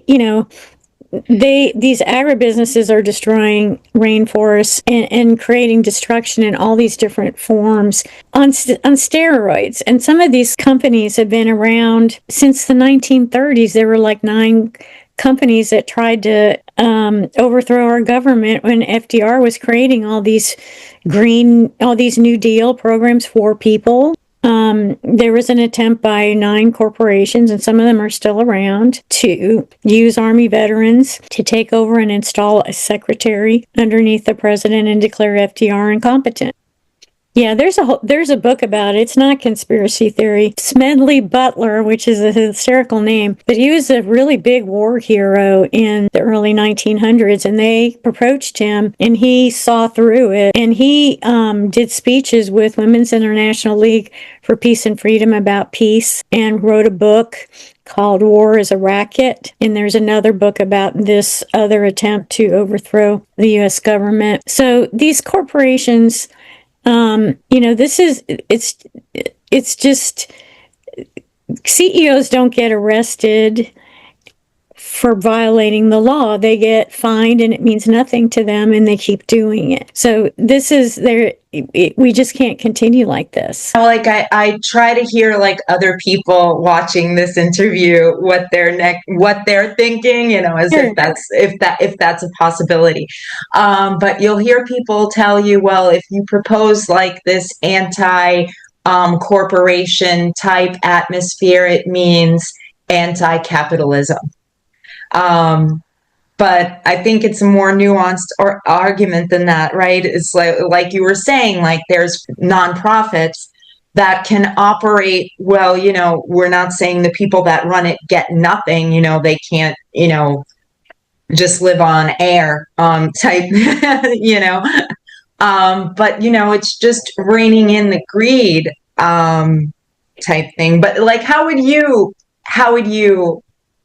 agribusinesses are destroying rainforests and creating destruction in all these different forms on steroids. And some of these companies have been around since the 1930s. There were like 9 companies that tried to overthrow our government when FDR was creating all these New Deal programs for people. There was an attempt by 9 corporations, and some of them are still around, to use Army veterans to take over and install a secretary underneath the president and declare FDR incompetent. Yeah, there's a book about it. It's not conspiracy theory. Smedley Butler, which is a hysterical name, but he was a really big war hero in the early 1900s, and they approached him, and he saw through it, and he did speeches with Women's International League for Peace and Freedom about peace, and wrote a book called War is a Racket. And there's another book about this other attempt to overthrow the U.S. government. So these corporations, it's just, CEOs don't get arrested for violating the law. They get fined and it means nothing to them, and they keep doing it. So we just can't continue like this. Like I try to hear like other people watching this interview what they're thinking, as if that's a possibility. But you'll hear people tell you, well, if you propose like this anti corporation type atmosphere, it means anti-capitalism. But I think it's a more nuanced argument than that, right? It's like you were saying, like there's nonprofits that can operate well. We're not saying the people that run it get nothing. They can't, just live on air type, but it's just reining in the greed type thing. But like, how would you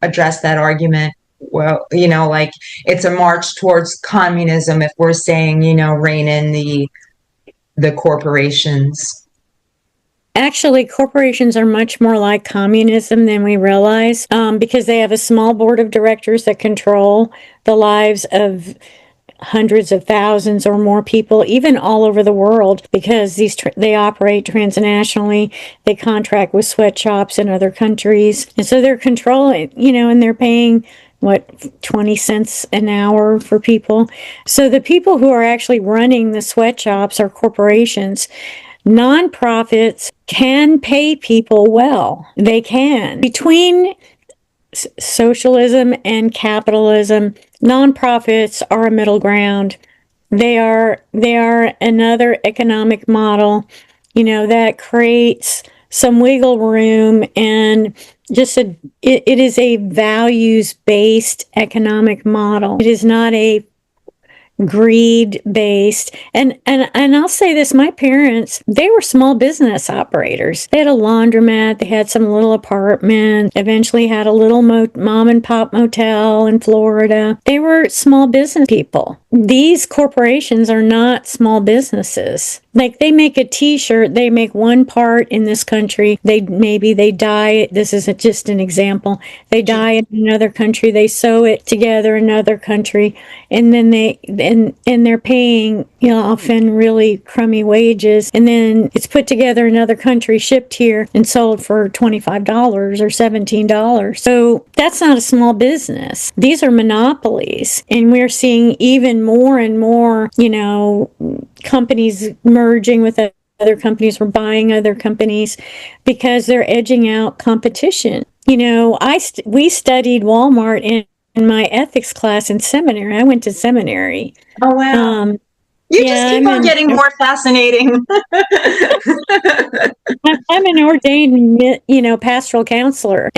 address that argument? Well, like it's a march towards communism if we're saying, rein in the corporations. Actually, corporations are much more like communism than we realize, because they have a small board of directors that control the lives of hundreds of thousands or more people, even all over the world, because they operate transnationally. They contract with sweatshops in other countries, and so they're controlling, and they're paying 20 cents an hour for people. So the people who are actually running the sweatshops are corporations. Nonprofits can pay people well. They can. Between socialism and capitalism, nonprofits are a middle ground. They are another economic model, that creates some wiggle room, and it is a values-based economic model. It is not a greed-based. And I'll say this, my parents, they were small business operators. They had a laundromat, they had some little apartment, eventually had a little mom and pop motel in Florida. They were small business people. These corporations are not small businesses. Like, they make a t-shirt, they make one part in this country, they dye, this is just an example, they dye it in another country, they sew it together in another country, and then they're paying, often really crummy wages, and then it's put together in another country, shipped here, and sold for $25 or $17. So that's not a small business. These are monopolies, and we're seeing even more and more, companies merging with other companies or buying other companies because they're edging out competition. We studied Walmart in my ethics class in seminary. I went to seminary. Oh, wow. You just keep on getting more fascinating. I'm an ordained, pastoral counselor.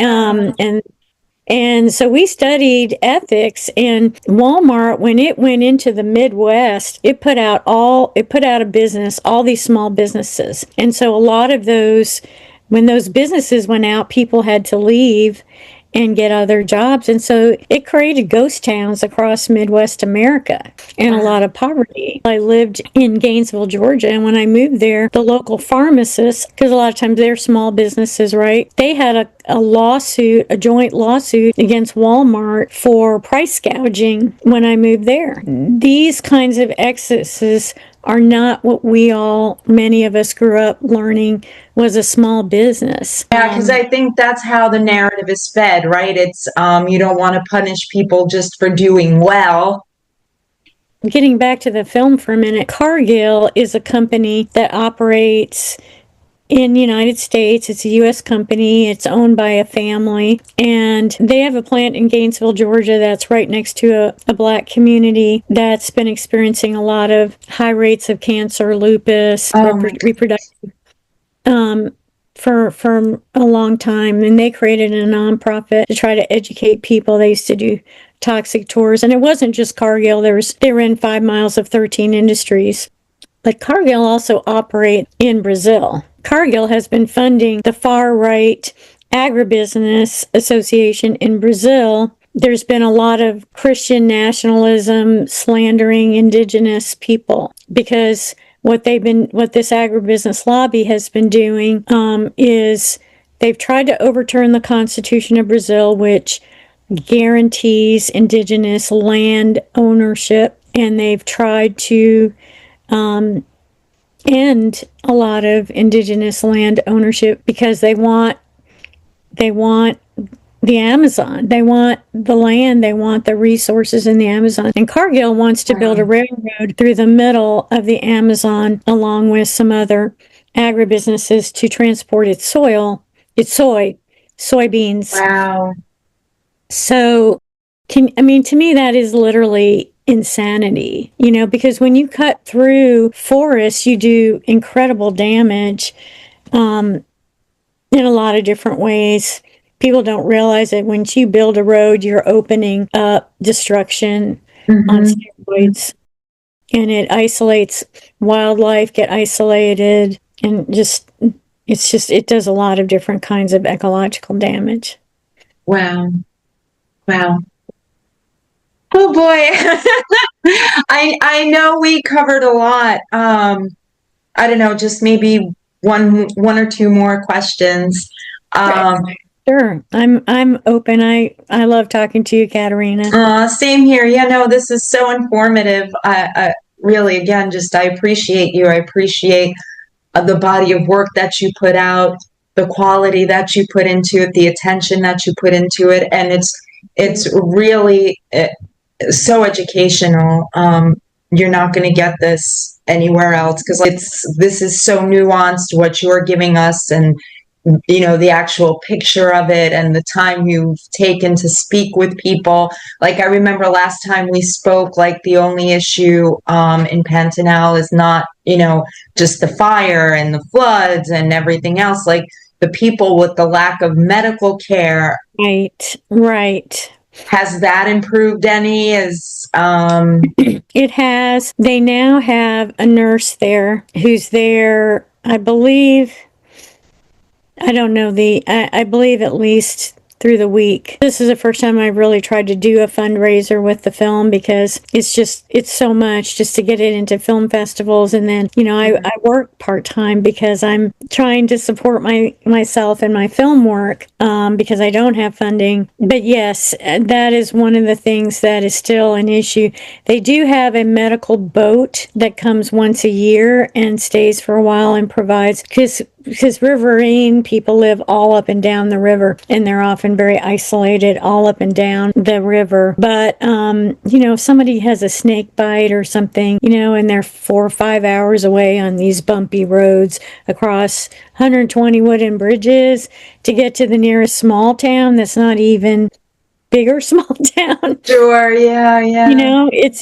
And so we studied ethics, and Walmart, when it went into the Midwest, it put out of business all these small businesses. And so a lot of those, when those businesses went out, people had to leave. and get other jobs. And so it created ghost towns across Midwest America and a lot of poverty. I lived in Gainesville, Georgia, and when I moved there, the local pharmacists, because a lot of times they're small businesses, right? They had a lawsuit, a joint lawsuit against Walmart for price gouging when I moved there. These kinds of excesses are not what many of us grew up learning was a small business. Yeah, because I think that's how the narrative is fed, right? It's you don't want to punish people just for doing well. Getting back to the film for a minute, Cargill is a company that operates in the United States. It's a U.S. company. It's owned by a family. And they have a plant in Gainesville, Georgia that's right next to a black community that's been experiencing a lot of high rates of cancer, lupus, reproductive, for a long time. And they created a nonprofit to try to educate people. They used to do toxic tours. And it wasn't just Cargill. They were in 5 miles of 13 industries. But Cargill also operates in Brazil. Cargill has been funding the far-right agribusiness association in Brazil. There's been a lot of Christian nationalism slandering indigenous people because what this agribusiness lobby has been doing is they've tried to overturn the Constitution of Brazil, which guarantees indigenous land ownership, and they've tried to end a lot of indigenous land ownership because they want the Amazon. They want the land. They want the resources in the Amazon. And Cargill wants to build a railroad through the middle of the Amazon along with some other agribusinesses to transport its soybeans. Wow. So, to me, that is literally insanity, because when you cut through forests, you do incredible damage in a lot of different ways. People don't realize that when you build a road, you're opening up destruction on steroids, and it isolates wildlife, get isolated, and it does a lot of different kinds of ecological damage. Wow. Oh boy. I know we covered a lot. I don't know, just maybe one or two more questions. Sure. I'm open. I love talking to you, Katerina. Same here. Yeah, no, this is so informative. Really, again, I appreciate you. I appreciate the body of work that you put out, the quality that you put into it, the attention that you put into it, and it's really so educational. You're not going to get this anywhere else because this is so nuanced what you're giving us, and the actual picture of it and the time you've taken to speak with people. Like I remember last time we spoke, like the only issue in Pantanal is not just the fire and the floods and everything else, like the people with the lack of medical care. Right. Has that improved any? It has. They now have a nurse there who's there, I believe, I don't know I believe at least through the week. This is the first time I've really tried to do a fundraiser with the film because it's so much just to get it into film festivals. And then, I work part-time because I'm trying to support myself and my film work because I don't have funding. But yes, that is one of the things that is still an issue. They do have a medical boat that comes once a year and stays for a while and provides, because riverine people live all up and down the river, and they're often very isolated all up and down the river. But, if somebody has a snake bite or something, and they're 4 or 5 hours away on these bumpy roads across 120 wooden bridges to get to the nearest small town that's not even big or small town. Sure, yeah. It's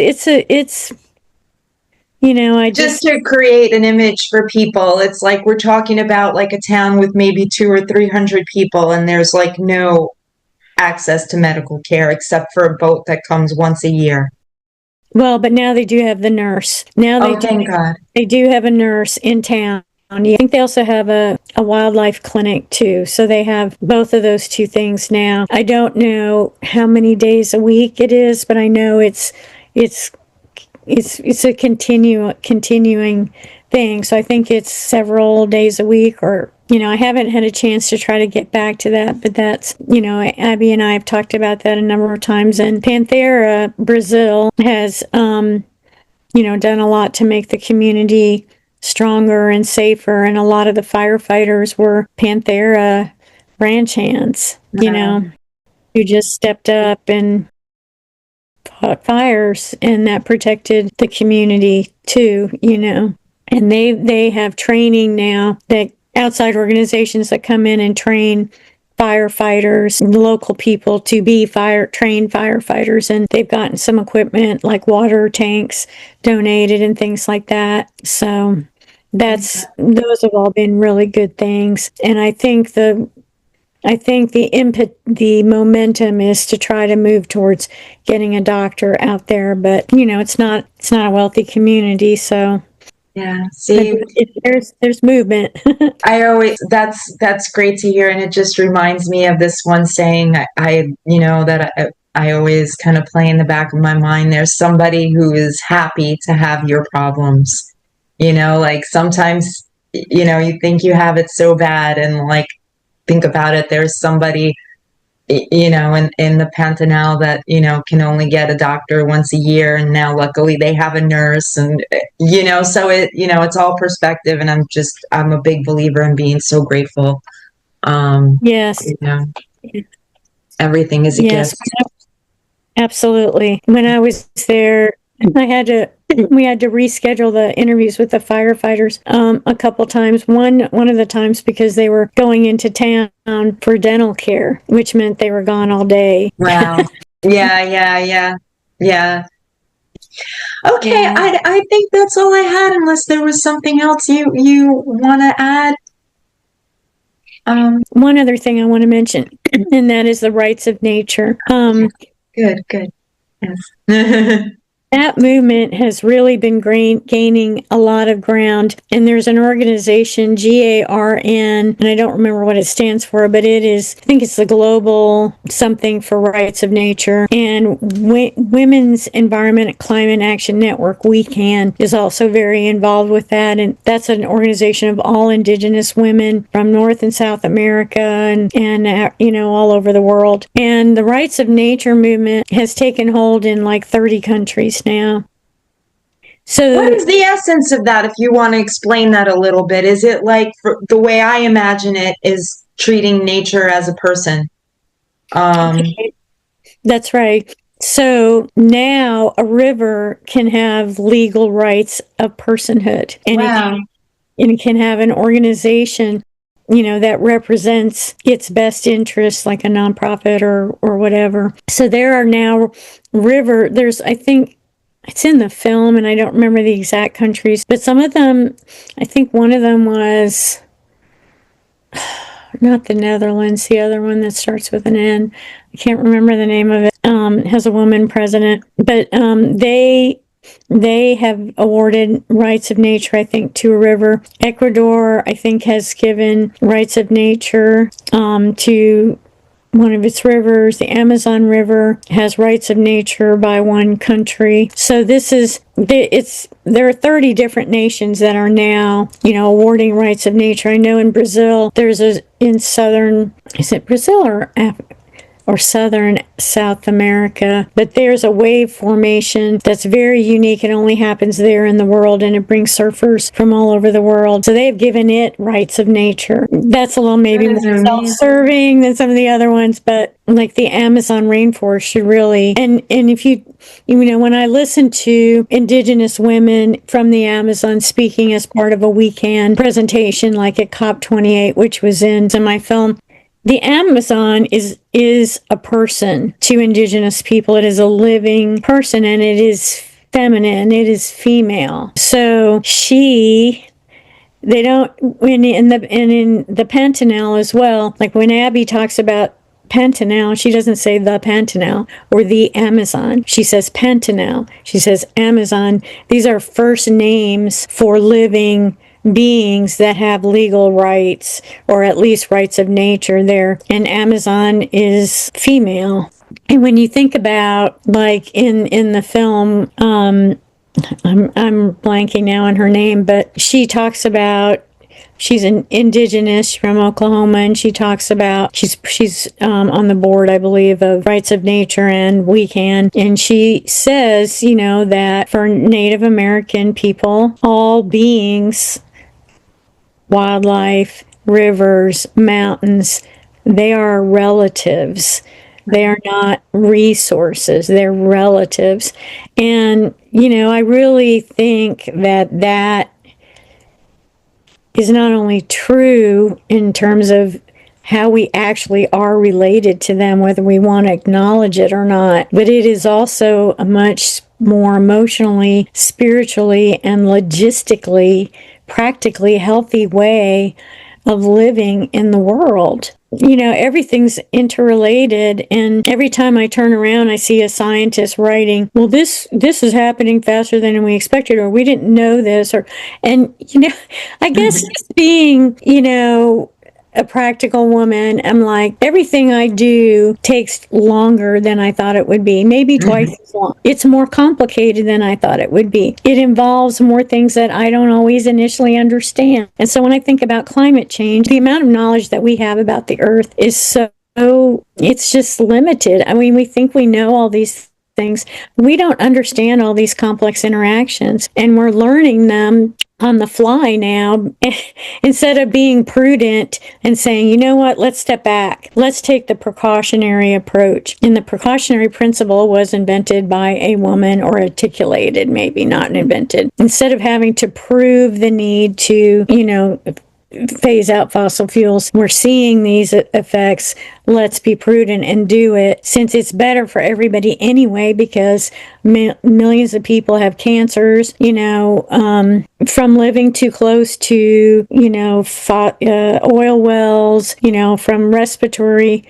just to create an image for people. It's like we're talking about like a town with maybe 200 or 300 people, and there's like no access to medical care except for a boat that comes once a year. Well, but now they do have the nurse. Thank God. They do have a nurse in town I think they also have a wildlife clinic too. So they have both of those two things now. I don't know how many days a week it is, but I know it's a continuing thing. So I think it's several days a week, or I haven't had a chance to try to get back to that, but that's, Abbie and I have talked about that a number of times. And Panthera, Brazil, has, done a lot to make the community stronger and safer. And a lot of the firefighters were Panthera ranch hands, who just stepped up and fought fires, and that protected the community too, And they have training now, that outside organizations that come in and train firefighters, local people to be trained firefighters, and they've gotten some equipment like water tanks donated and things like that. So those have all been really good things. And I think the momentum is to try to move towards getting a doctor out there, but it's not a wealthy community, so yeah. See, there's movement. that's great to hear, and it just reminds me of this one saying I always kind of play in the back of my mind. There's somebody who is happy to have your problems. Like sometimes you think you have it so bad, and like, think about it, there's somebody in the Pantanal that can only get a doctor once a year, and now luckily they have a nurse, and so it's all perspective, and I'm a big believer in being so grateful. Yes, everything is a gift. Absolutely. When I was there, we had to reschedule the interviews with the firefighters a couple times. One of the times because they were going into town for dental care, which meant they were gone all day. Wow. Yeah. Okay, yeah. I think that's all I had, unless there was something else you want to add. One other thing I want to mention, and that is the rights of nature. Good. Yes. That movement has really been gaining a lot of ground, and there's an organization, GARN, and I don't remember what it stands for, but I think it's the Global Something for Rights of Nature, and Women's Environment Climate Action Network, We Can, is also very involved with that, and that's an organization of all Indigenous women from North and South America and all over the world. And the rights of nature movement has taken hold in like 30 countries now. So what is the essence of that, if you want to explain that a little bit? Is it like, the way I imagine it is treating nature as a person? Okay. That's right. So now a river can have legal rights of personhood, and wow. it can have an organization that represents its best interests, like a nonprofit or whatever. So there are now I think it's in the film, and I don't remember the exact countries, but some of them, I think one of them was not the Netherlands, the other one that starts with an N. I can't remember the name of it. Has a woman president, but they have awarded rights of nature, I think, to a river. Ecuador, I think, has given rights of nature to one of its rivers. The Amazon River has rights of nature by one country. So there are 30 different nations that are now, awarding rights of nature. I know in Brazil, is it Brazil or southern South America, but there's a wave formation that's very unique. It only happens there in the world, and it brings surfers from all over the world. So they have given it rights of nature. That's a little maybe more self-serving than some of the other ones, but like the Amazon rainforest should really, and if when I listen to Indigenous women from the Amazon speaking as part of a weekend presentation, like at COP28, which was in my film, the Amazon is a person to Indigenous people. It is a living person, and it is feminine. It is female. So they don't, in the Pantanal as well, like when Abbie talks about Pantanal, she doesn't say the Pantanal or the Amazon. She says Pantanal. She says Amazon. These are first names for living beings that have legal rights, or at least rights of nature there. And Amazon is female. And when you think about, like, in the film, I'm blanking now on her name, but she talks about, she's an indigenous from Oklahoma, and she talks about, she's on the board, I believe, of Rights of Nature and We Can, and she says, that for Native American people, all beings, wildlife, rivers, mountains, they are relatives. They are not resources, they're relatives. And, I really think that is not only true in terms of how we actually are related to them, whether we want to acknowledge it or not, but it is also a much more emotionally, spiritually, and logistically, practically healthy way of living in the world. Everything's interrelated, and every time I turn around, I see a scientist writing, well, this is happening faster than we expected, or we didn't know this, I guess just being, a practical woman, I'm like, everything I do takes longer than I thought it would be, maybe twice as long. It's more complicated than I thought it would be. It involves more things that I don't always initially understand. And so when I think about climate change, the amount of knowledge that we have about the Earth is it's just limited. I mean, we think we know all these things. We don't understand all these complex interactions, and we're learning them on the fly now. Instead of being prudent and saying, you know what, let's step back. Let's take the precautionary approach. And the precautionary principle was invented by a woman, or articulated, maybe not invented. Instead of having to prove the need to, phase out fossil fuels, we're seeing these effects. Let's be prudent and do it, since it's better for everybody anyway, because millions of people have cancers, from living too close to, oil wells, from respiratory,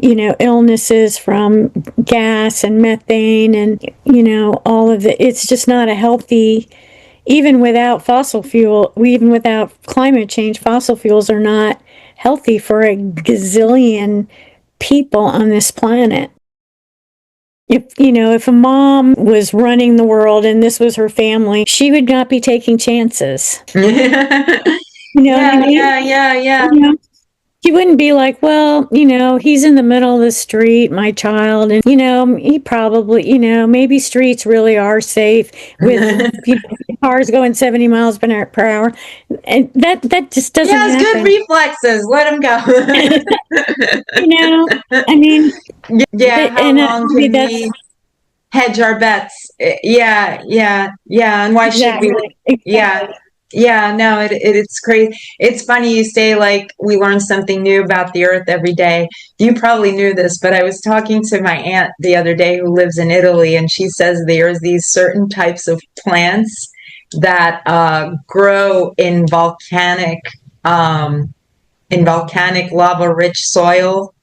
illnesses from gas and methane, and, all of it. It's just not a healthy. Even without climate change, fossil fuels are not healthy for a gazillion people on this planet. If a mom was running the world and this was her family, she would not be taking chances. Yeah. She wouldn't be like, well, he's in the middle of the street, my child, and, he probably, maybe streets really are safe with cars going 70 miles per hour. And that just doesn't happen. He has good reflexes. Let him go. I mean. Yeah, how long can we hedge our bets? Yeah. And why should we? Exactly. Yeah, no, it's crazy. It's funny you say, like, we learn something new about the Earth every day. You probably knew this, but I was talking to my aunt the other day who lives in Italy, and she says there's these certain types of plants that grow in volcanic lava-rich soil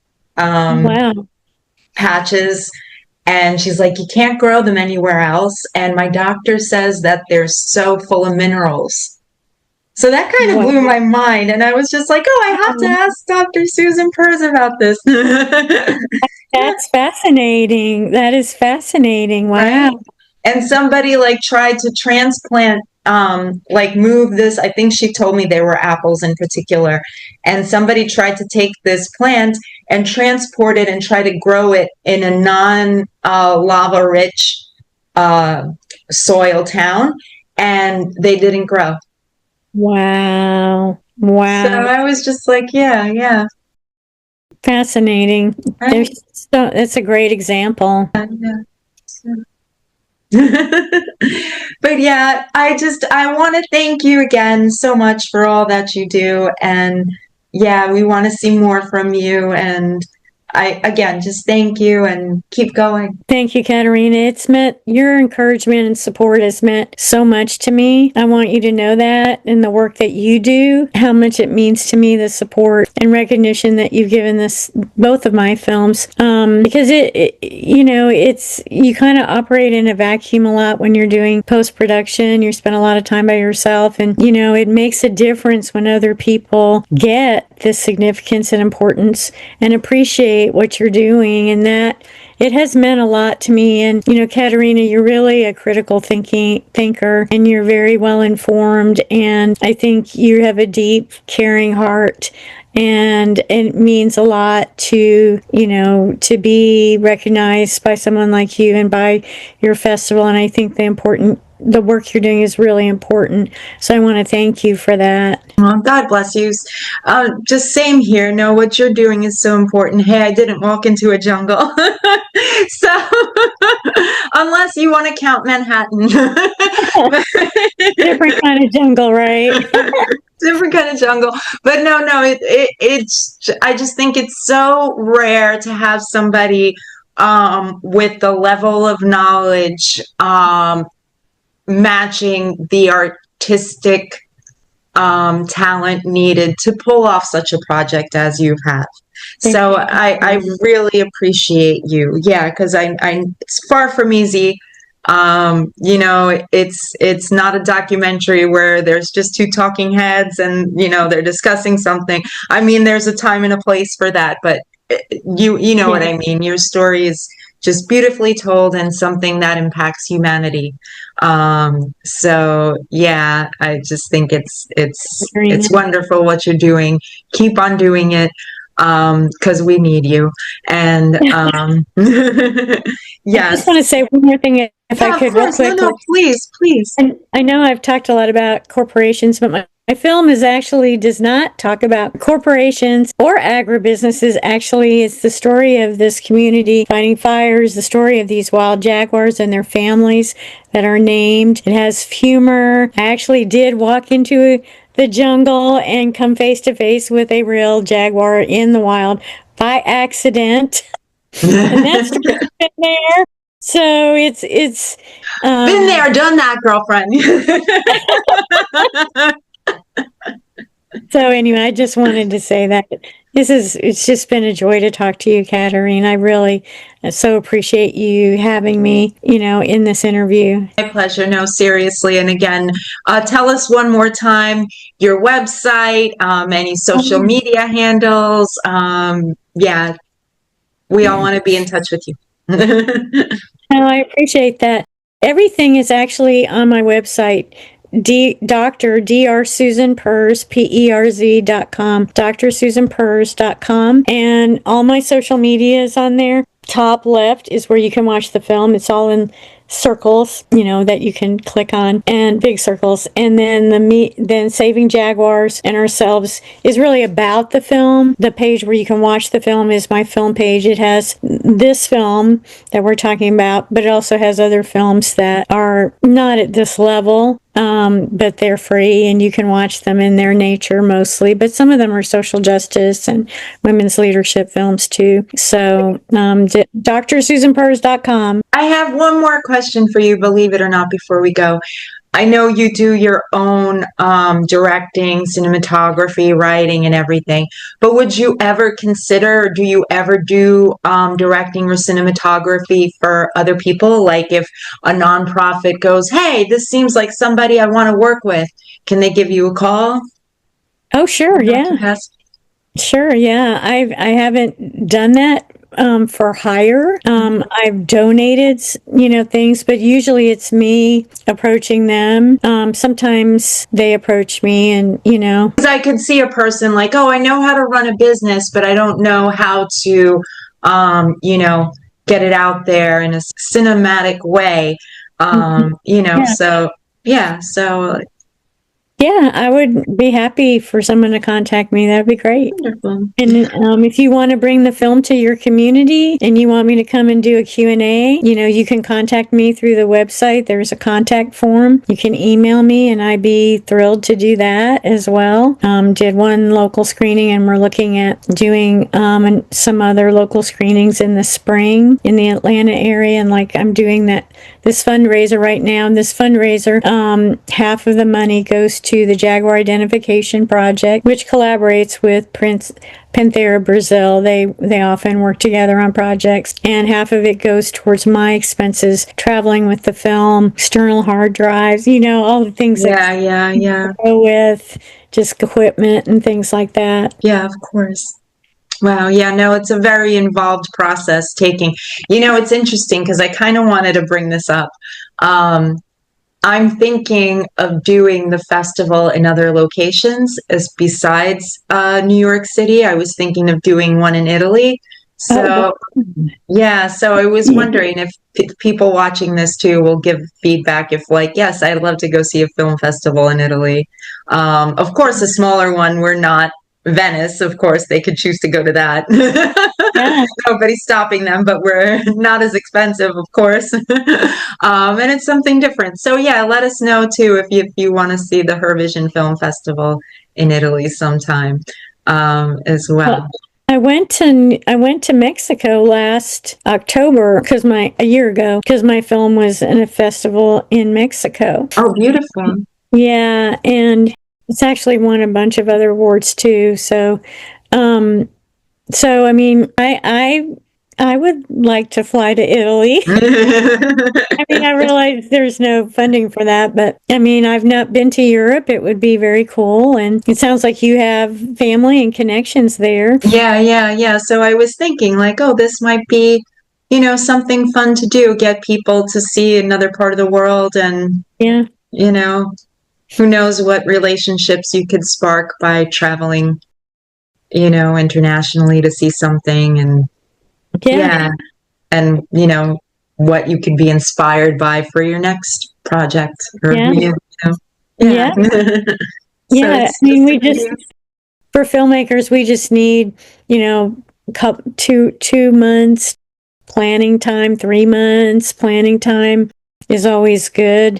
patches. And she's like, you can't grow them anywhere else. And my doctor says that they're so full of minerals. So that kind of blew my mind. And I was just like, I have to ask Dr. Susan Perz about this. That's fascinating. That is fascinating. Wow. Right? And somebody tried to transplant, move this. I think she told me they were apples in particular. And somebody tried to take this plant and transport it and try to grow it in a non-lava-rich soil town. And they didn't grow. Wow. So I was just like, yeah. Fascinating. Right? That's a great example. But yeah, I want to thank you again so much for all that you do. And yeah, we want to see more from you. And again, just thank you and keep going. Thank you, Katerina. It's meant, your encouragement and support has meant so much to me. I want you to know that in the work that you do, how much it means to me, the support and recognition that you've given this, both of my films. Because it's, you kind of operate in a vacuum a lot when you're doing post-production. You spend a lot of time by yourself, and, it makes a difference when other people get the significance and importance and appreciate what you're doing, and that it has meant a lot to me. And, Katerina, you're really a critical thinker, and you're very well informed. And I think you have a deep, caring heart. And it means a lot to, to be recognized by someone like you and by your festival. And I think the work you're doing is really important. So I want to thank you for that. Well, God bless you. Just same here. No, what you're doing is so important. Hey, I didn't walk into a jungle. So, unless you want to count Manhattan. Different kind of jungle, right? Different kind of jungle. But no, it's, I just think it's so rare to have somebody with the level of knowledge matching the artistic talent needed to pull off such a project as you have. So I really appreciate you. Yeah, because it's far from easy. It's not a documentary where there's just two talking heads and they're discussing something. I mean, there's a time and a place for that, but you know what I mean. Your story is just beautifully told and something that impacts humanity. So yeah, I just think it's wonderful what you're doing. Keep on doing it, because we need you. And yes. I just want to say one more thing, if I could, real quick. No, please. And I know I've talked a lot about corporations, but my film does not talk about corporations or agribusinesses. Actually, it's the story of this community fighting fires, the story of these wild jaguars and their families that are named. It has humor. I actually did walk into the jungle and come face to face with a real jaguar in the wild by accident. And that's been there. So it's been there, done that, girlfriend. So anyway, I just wanted to say that it's just been a joy to talk to you, Katerina. I really so appreciate you having me, in this interview. My pleasure. No, seriously. And again, tell us one more time your website, any social media handles. Yeah, we all want to be in touch with you. Oh, I appreciate that. Everything is actually on my website. Dr. Susan Perz, Perz.com, drsusanperz.com, and all my social media is on there. Top left is where you can watch the film. It's all in circles, that you can click on, and big circles. And then Saving Jaguars and Ourselves is really about the film. The page where you can watch the film is my film page. It has this film that we're talking about, but it also has other films that are not at this level. But they're free and you can watch them in their nature mostly, but some of them are social justice and women's leadership films too. So, drsusanperz.com. I have one more question for you, believe it or not, before we go. I know you do your own directing, cinematography, writing, and everything, but would you ever consider, or do you ever do directing or cinematography for other people? Like if a nonprofit goes, hey, this seems like somebody I want to work with, can they give you a call? Oh, sure, yeah. Sure, yeah. I haven't done that for hire. I've donated, things, but usually it's me approaching them. Sometimes they approach me and, Because I could see a person like, oh, I know how to run a business, but I don't know how to, get it out there in a cinematic way. So, yeah, so Yeah, I would be happy for someone to contact me. That'd be great. Wonderful. And if you want to bring the film to your community and you want me to come and do a Q&A, you can contact me through the website. There's a contact form. You can email me, and I'd be thrilled to do that as well. Did one local screening, and we're looking at doing some other local screenings in the spring in the Atlanta area. And like I'm doing this fundraiser right now. And this fundraiser, half of the money goes to the Jaguar Identification Project, which collaborates with Pantanal Brazil. They often work together on projects, and half of it goes towards my expenses traveling with the film, external hard drives, all the things that go with just equipment and things like that. Yeah, of course. Wow. Yeah, no, it's a very involved process taking, it's interesting because I kind of wanted to bring this up. I'm thinking of doing the festival in other locations as besides New York City. I was thinking of doing one in Italy. So, yeah, so I was wondering if people watching this too will give feedback if yes, I'd love to go see a film festival in Italy. Of course, a smaller one. We're not Venice, of course, they could choose to go to that. Yeah. Nobody's stopping them, but we're not as expensive, of course. And it's something different. So yeah, let us know too if you want to see the Her Vision Film Festival in Italy sometime as well. I went to Mexico last October a year ago because my film was in a festival in Mexico. Oh, beautiful. Yeah, and it's actually won a bunch of other awards too. So, I mean, I would like to fly to Italy. I realize there's no funding for that, but I've not been to Europe. It would be very cool, and it sounds like you have family and connections there. Yeah. So I was thinking this might be, something fun to do, get people to see another part of the world, and who knows what relationships you could spark by traveling, internationally to see something, and and what you could be inspired by for your next project. Or, Yeah. For filmmakers, we just need, 2 months planning time, 3 months planning time is always good.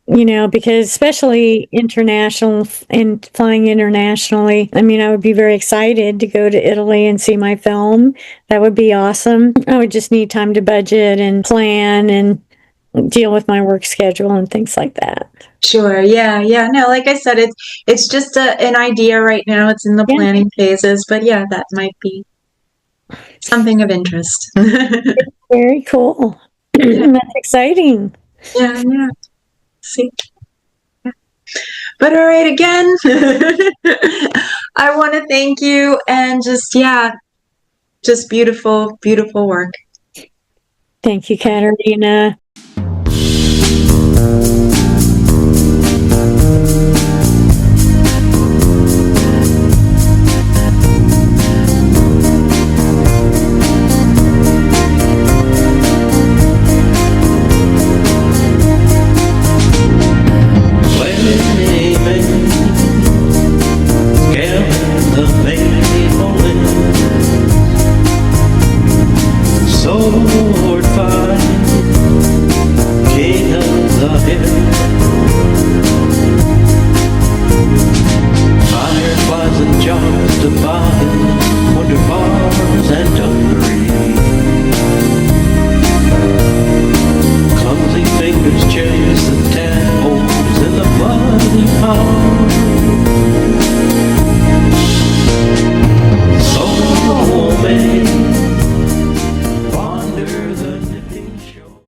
Because especially international and flying internationally, I would be very excited to go to Italy and see my film. That would be awesome. I would just need time to budget and plan and deal with my work schedule and things like that. Sure. Yeah. No, like I said, it's just an idea right now. It's in the planning phases, but that might be something of interest. Very cool. That's exciting. Yeah. See. But all right, again, I want to thank you, and just beautiful, beautiful work. Thank you, Katerina. Sword fight, king of the hill. Fireflies and jars divided, wonder bars and dungarees.